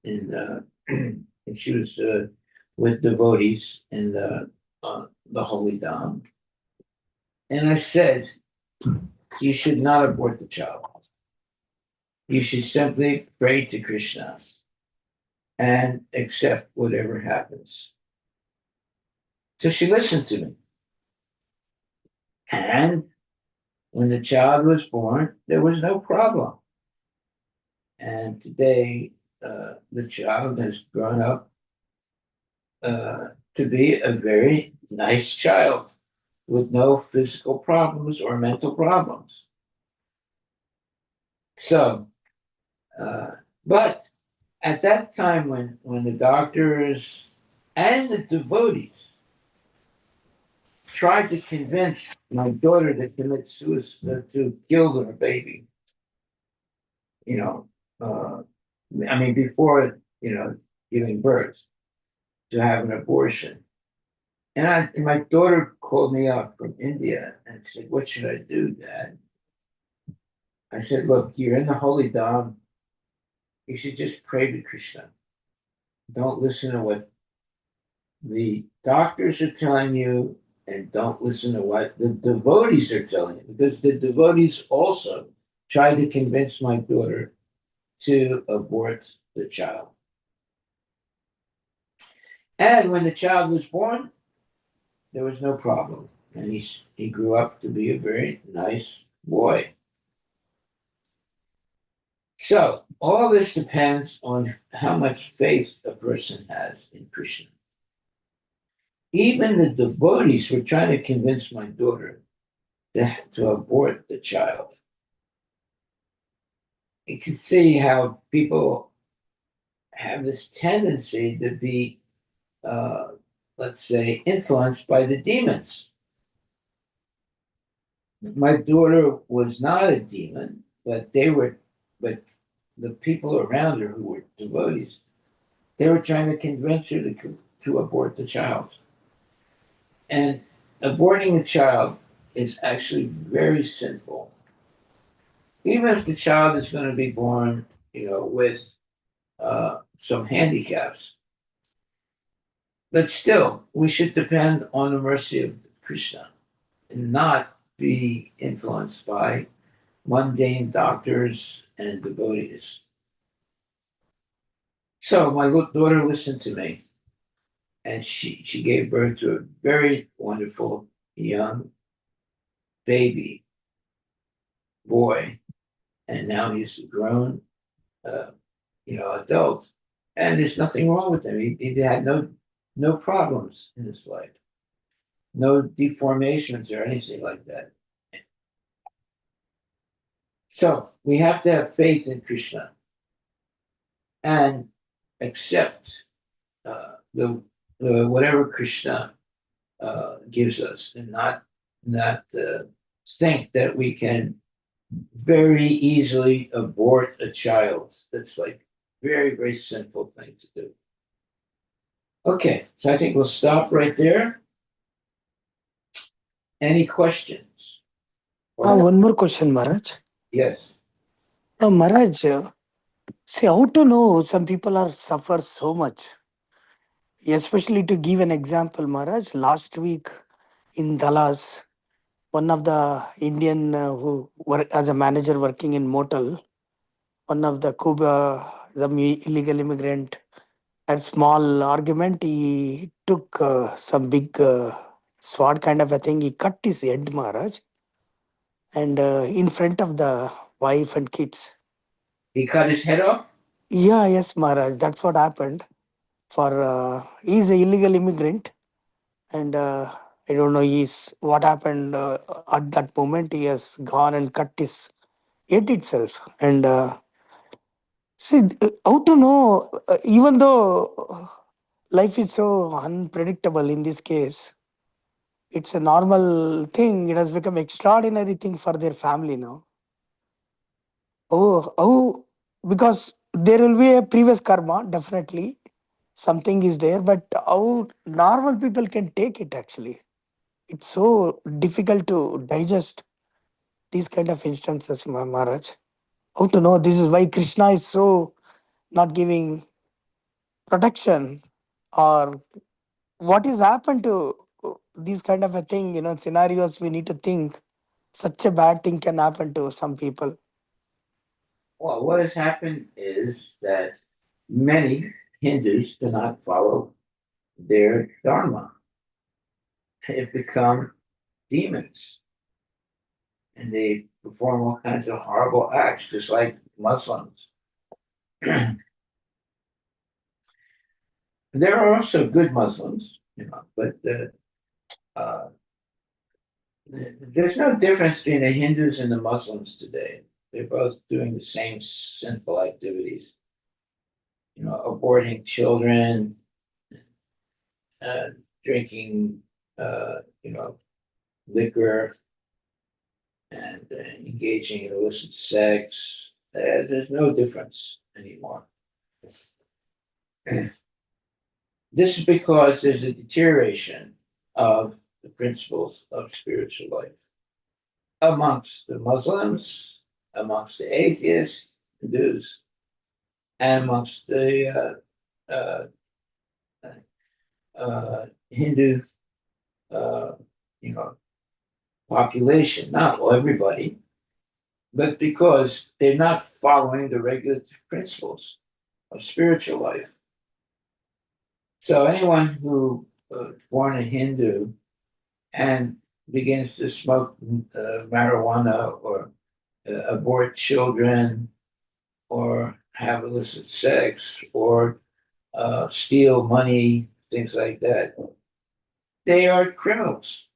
and she was with devotees in the Holy Dham. And I said, you should not abort the child. You should simply pray to Krishna and accept whatever happens. So she listened to me. And when the child was born, there was no problem. And today, the child has grown up to be a very nice child with no physical problems or mental problems. So, uh, but at that time, when the doctors and the devotees tried to convince my daughter to commit suicide, to kill her baby, you know, I mean, before, giving birth, to have an abortion. And my daughter called me up from India and said, what should I do, Dad? I said, look, you're in the Holy Dham. You should just pray to Krishna. Don't listen to what the doctors are telling you, and don't listen to what the devotees are telling you, because the devotees also tried to convince my daughter to abort the child. And when the child was born, there was no problem. And he grew up to be a very nice boy. So all this depends on how much faith a person has in Krishna. Even the devotees were trying to convince my daughter to abort the child. You can see how people have this tendency to be, let's say, influenced by the demons. My daughter was not a demon, but but the people around her who were devotees, they were trying to convince her to abort the child. And aborting a child is actually very sinful. Even if the child is going to be born, with some handicaps, but still, we should depend on the mercy of Krishna and not be influenced by mundane doctors and devotees. So my daughter listened to me, and she gave birth to a very wonderful young baby boy, and now he's a grown, uh, adult, and there's nothing wrong with him. He had no problems in his life, no deformations or anything like that. So we have to have faith in Krishna and accept the whatever Krishna gives us, and not think that we can very easily abort a child. That's like very, very sinful thing to do. Okay, so I think we'll stop right there. Any questions? One more question, Maharaj. Yes. Maharaj, see how to know some people are suffer so much. Especially to give an example, Maharaj, last week in Dallas, one of the Indian who work as a manager working in motel, one of the Cuba, illegal immigrant, had small argument. He took some big sword kind of a thing. He cut his head, Maharaj, and in front of the wife and kids. He cut his head off? Yeah, yes, Maharaj. That's what happened. He's an illegal immigrant, and I don't know. He's what happened at that moment. He has gone and cut his head itself. And see, how to know? Even though life is so unpredictable in this case, it's a normal thing. It has become extraordinary thing for their family now. Oh, because there will be a previous karma, definitely. Something is there, but how normal people can take it actually. It's so difficult to digest these kind of instances, Maharaj. How to know? This is why Krishna is so not giving protection, or what is happened to these kind of a thing, scenarios we need to think. Such a bad thing can happen to some people. Well, what has happened is that many Hindus do not follow their dharma. They've become demons, and they perform all kinds of horrible acts, just like Muslims. There are also good Muslims, but uh, there's no difference between the Hindus and the Muslims today. They're both doing the same sinful activities, aborting children, uh, drinking, liquor, and engaging in illicit sex. There's no difference anymore. This is because there's a deterioration of the principles of spiritual life amongst the Muslims, amongst the atheists, Hindus, and amongst the Hindu, uh, you know, population. Not everybody, but because they're not following the regulative principles of spiritual life. So anyone who is born a Hindu and begins to smoke marijuana or abort children or have illicit sex or steal money, things like that, they are criminals.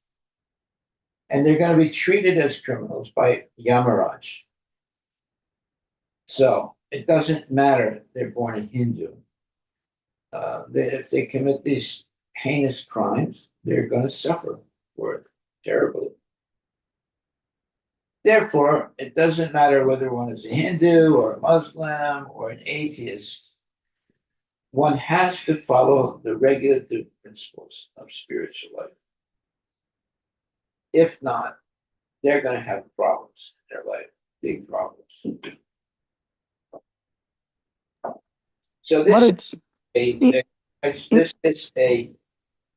And they're going to be treated as criminals by Yamaraj. So it doesn't matter they're born a Hindu. If they commit these heinous crimes, they're going to suffer for it terribly. Therefore, it doesn't matter whether one is a Hindu or a Muslim or an atheist. One has to follow the regulative principles of spiritual life. If not, they're going to have problems in their life, big problems. So this Maharaj, this is a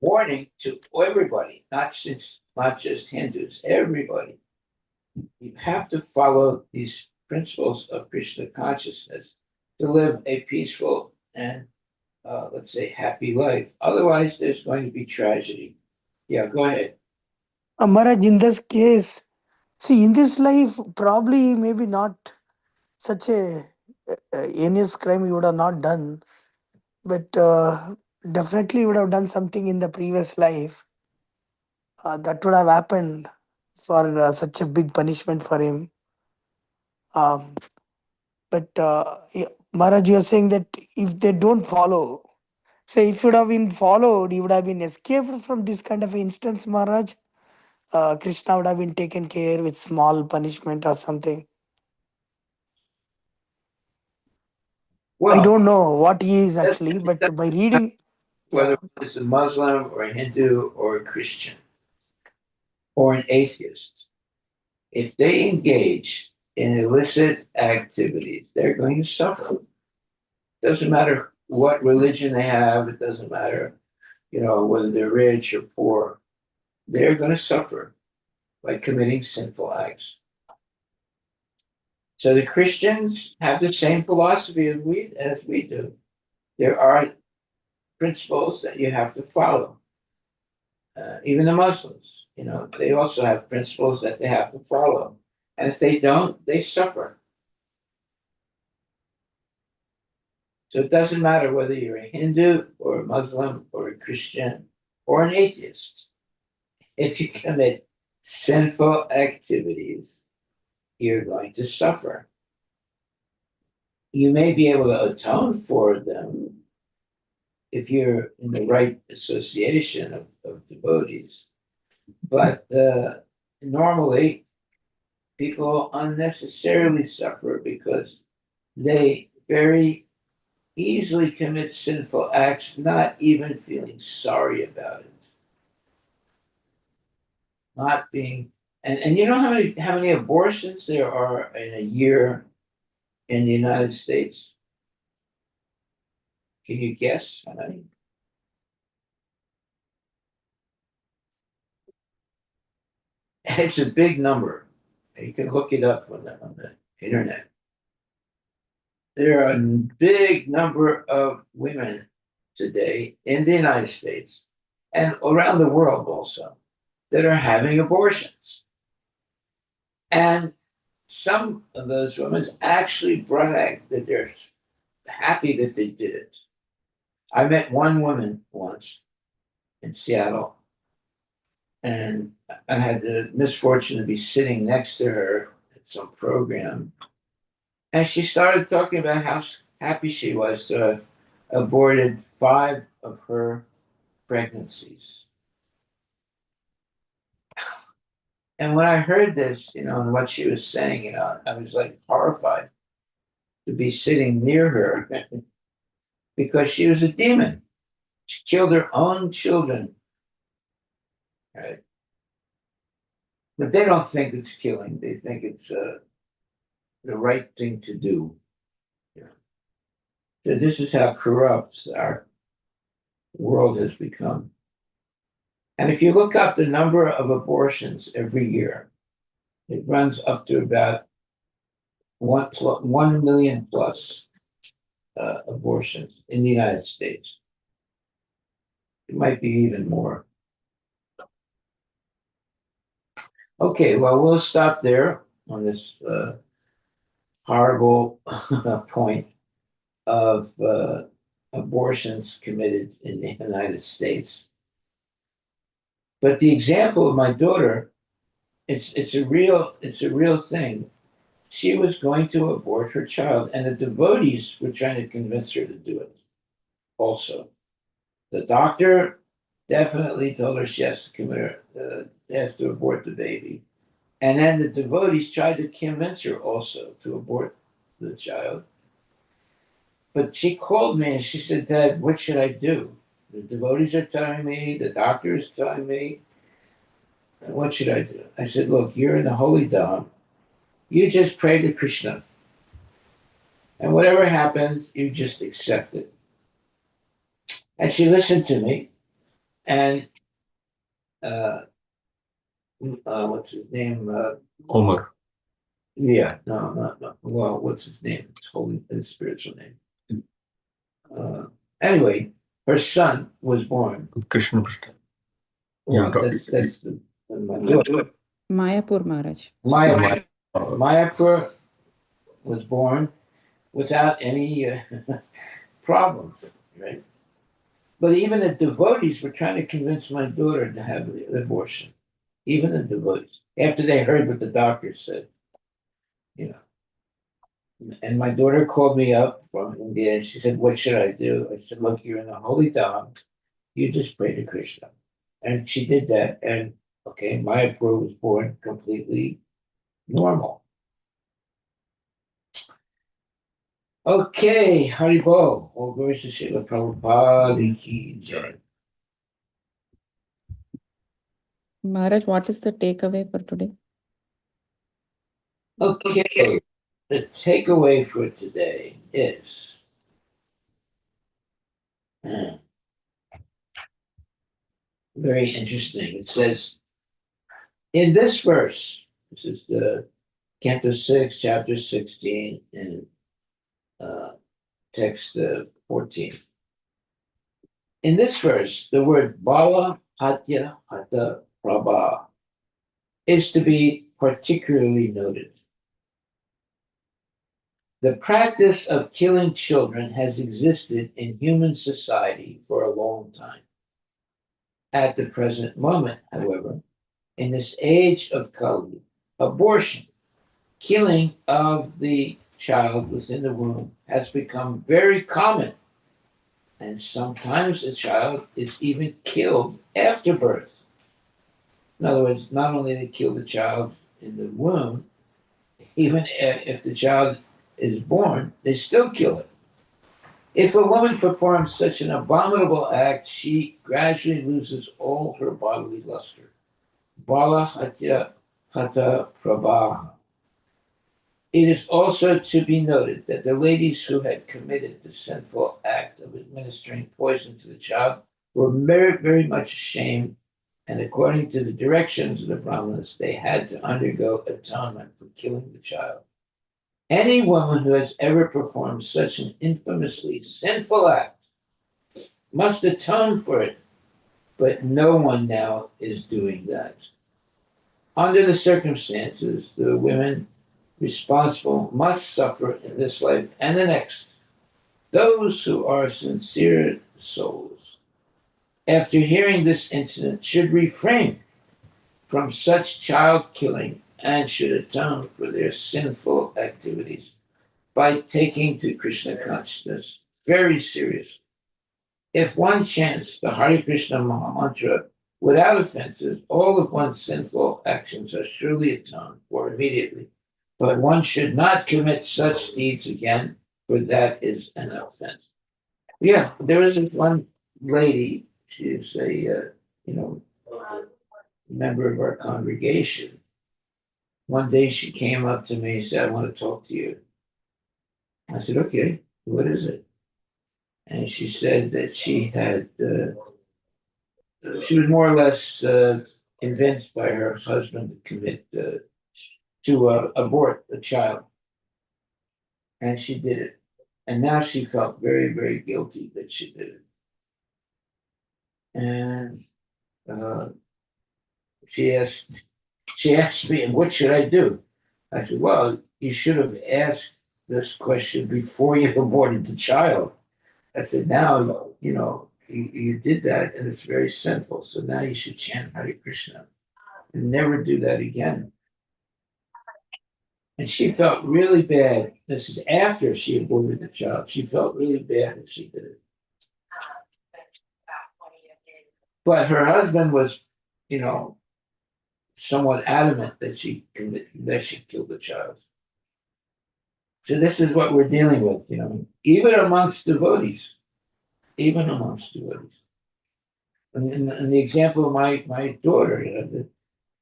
warning to everybody, not just Hindus, everybody. You have to follow these principles of Krishna consciousness to live a peaceful and let's say happy life. Otherwise, there's going to be tragedy. Yeah, go ahead. Maharaj, in this case, see, in this life, probably maybe not such a heinous crime you would have not done, but definitely would have done something in the previous life that would have happened for such a big punishment for him. Um, but Maharaj, you are saying that if they don't follow, say if you would have been followed, you would have been escaped from this kind of instance, Maharaj. Krishna would have been taken care with small punishment or something. I Well, don't know what he is it actually, but doesn't by matter reading, whether yeah. it's a Muslim or a Hindu or a Christian or an atheist, if they engage in illicit activities, they're going to suffer. Doesn't matter what religion they have. It doesn't matter, whether they're rich or poor. They're going to suffer by committing sinful acts. So the Christians have the same philosophy as we do. There are principles that you have to follow. Even the Muslims, they also have principles that they have to follow. And if they don't, they suffer. So it doesn't matter whether you're a Hindu or a Muslim or a Christian or an atheist. If you commit sinful activities, you're going to suffer. You may be able to atone for them if you're in the right association of devotees. But normally, people unnecessarily suffer because they very easily commit sinful acts, not even feeling sorry about it. Not being, and you know how many abortions there are in a year in the United States? Can you guess how many? It's a big number. You can look it up on the internet. There are a big number of women today in the United States and around the world also that are having abortions. And some of those women actually brag that they're happy that they did it. I met one woman once in Seattle, and I had the misfortune to be sitting next to her at some program. And she started talking about how happy she was to have aborted 5 of her pregnancies. And when I heard this, and what she was saying, I was like horrified to be sitting near her because she was a demon. She killed her own children. Right? But they don't think it's killing. They think it's the right thing to do. So this is how corrupt our world has become. And if you look up the number of abortions every year, it runs up to about 1 million plus abortions in the United States. It might be even more. Okay, well, we'll stop there on this horrible point of abortions committed in the United States. But the example of my daughter, it's a real thing. She was going to abort her child, and the devotees were trying to convince her to do it. Also, the doctor definitely told her she has to has to abort the baby, and then the devotees tried to convince her also to abort the child. But she called me and she said, "Dad, what should I do? The devotees are telling me, the doctor is telling me, what should I do?" I said, "Look, you're in the holy Dham. You just pray to Krishna. And whatever happens, you just accept it." And she listened to me. And uh, what's his name? Omar. Yeah, no. Well, what's his name? It's holy, his spiritual name. Anyway, her son was born. Krishna Prasad. Well, Yeah, that's my daughter. Mayapur Maharaj. Mayapur was born without any problems, right? But even the devotees were trying to convince my daughter to have the abortion. Even the devotees, after they heard what the doctor said, you know. And my daughter called me up from India and she said, "What should I do?" I said, "Look, you're in the holy Dham. You just pray to Krishna." And she did that. And okay, Mayapur was born completely normal. Okay, Haribo. All glories to Srila Prabhupada ki jai. Maharaj, what is the takeaway for today? Okay, the takeaway for today is very interesting. It says, in this verse, this is the Canto 6, chapter 16, and text 14. In this verse, the word Bala Hatya Hata Prabha is to be particularly noted. The practice of killing children has existed in human society for a long time. At the present moment, however, in this age of Kali, abortion, killing of the child within the womb, has become very common. And sometimes the child is even killed after birth. In other words, not only they kill the child in the womb, even if the child is born, they still kill it. If a woman performs such an abominable act, she gradually loses all her bodily luster. Bala hatya hata prabha. It is also to be noted that the ladies who had committed the sinful act of administering poison to the child were very, very much ashamed, and according to the directions of the Brahmanas, they had to undergo atonement for killing the child. Any woman who has ever performed such an infamously sinful act must atone for it, but no one now is doing that. Under the circumstances, the women responsible must suffer in this life and the next. Those who are sincere souls, after hearing this incident, should refrain from such child killing and should atone for their sinful activities by taking to Krishna consciousness very seriously. If one chants the Hare Krishna Maha Mantra without offenses, all of one's sinful actions are surely atoned for immediately. But one should not commit such deeds again, for that is an offense. Yeah, there was this one lady. She is a member of our congregation. One day she came up to me and said, "I want to talk to you." I said, "Okay, what is it?" And she said that she was more or less convinced by her husband to commit to abort a child, and she did it. And now she felt very, very guilty that she did it. And uh, she she asked me, what should I do? I said, well, you should have asked this question before you aborted the child. I said, now, you did that and it's very sinful. So now you should chant Hare Krishna and never do that again. And she felt really bad. This is after she aborted the child. She felt really bad that she did it. But her husband was, somewhat adamant that she killed the child. So this is what we're dealing with, even amongst devotees. Even amongst devotees. And in the example of my daughter,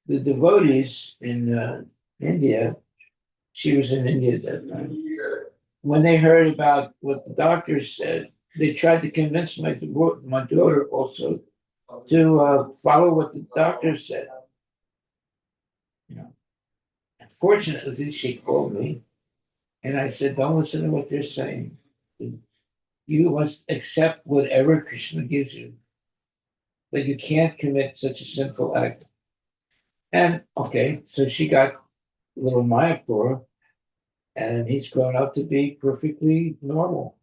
the devotees in India, she was in India at that time. When they heard about what the doctors said, they tried to convince my daughter also to follow what the doctors said. Fortunately, she called me, and I said, "Don't listen to what they're saying. You must accept whatever Krishna gives you, but you can't commit such a sinful act." And okay, so she got little Mayapur, and he's grown up to be perfectly normal.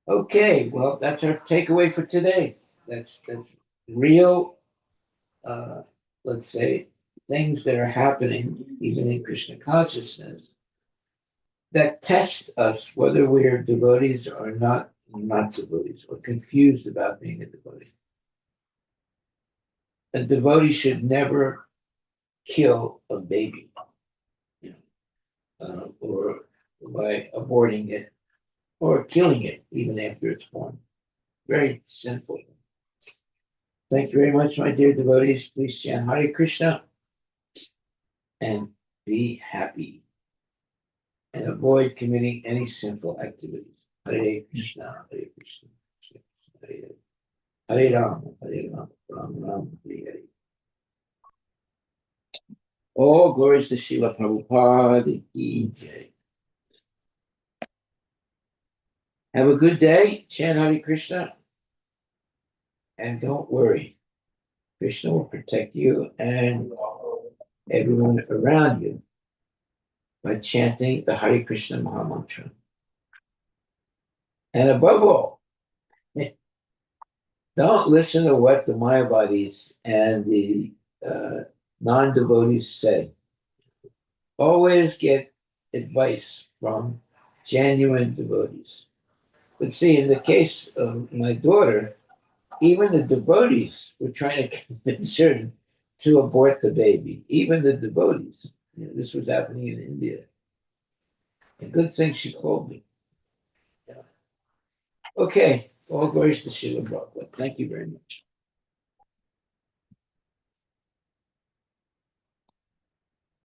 Okay, well, that's our takeaway for today. That's real, let's say, things that are happening even in Krishna consciousness that test us whether we are devotees or not devotees or confused about being a devotee. A devotee should never kill a baby, or by aborting it or killing it even after it's born. Very sinful. Thank you very much, my dear devotees. Please chant Hare Krishna and be happy and avoid committing any sinful activities. Hare Krishna, Hare Krishna, Krishna Krishna, Hare Hare. Hare Rama, Hare Rama, Rama Rama, Hare Hare. All glories to Srila Prabhupada ki jai. Have a good day. Chant Hare Krishna. And don't worry. Krishna will protect you and everyone around you by chanting the Hare Krishna Mahamantra. And above all, don't listen to what the Mayavadis and the non-devotees say. Always get advice from genuine devotees. But see, in the case of my daughter, even the devotees were trying to convince her to abort the baby. Even the devotees. This was happening in India. A good thing she called me. Okay, all glories to Srila Prabhupada. Thank you very much.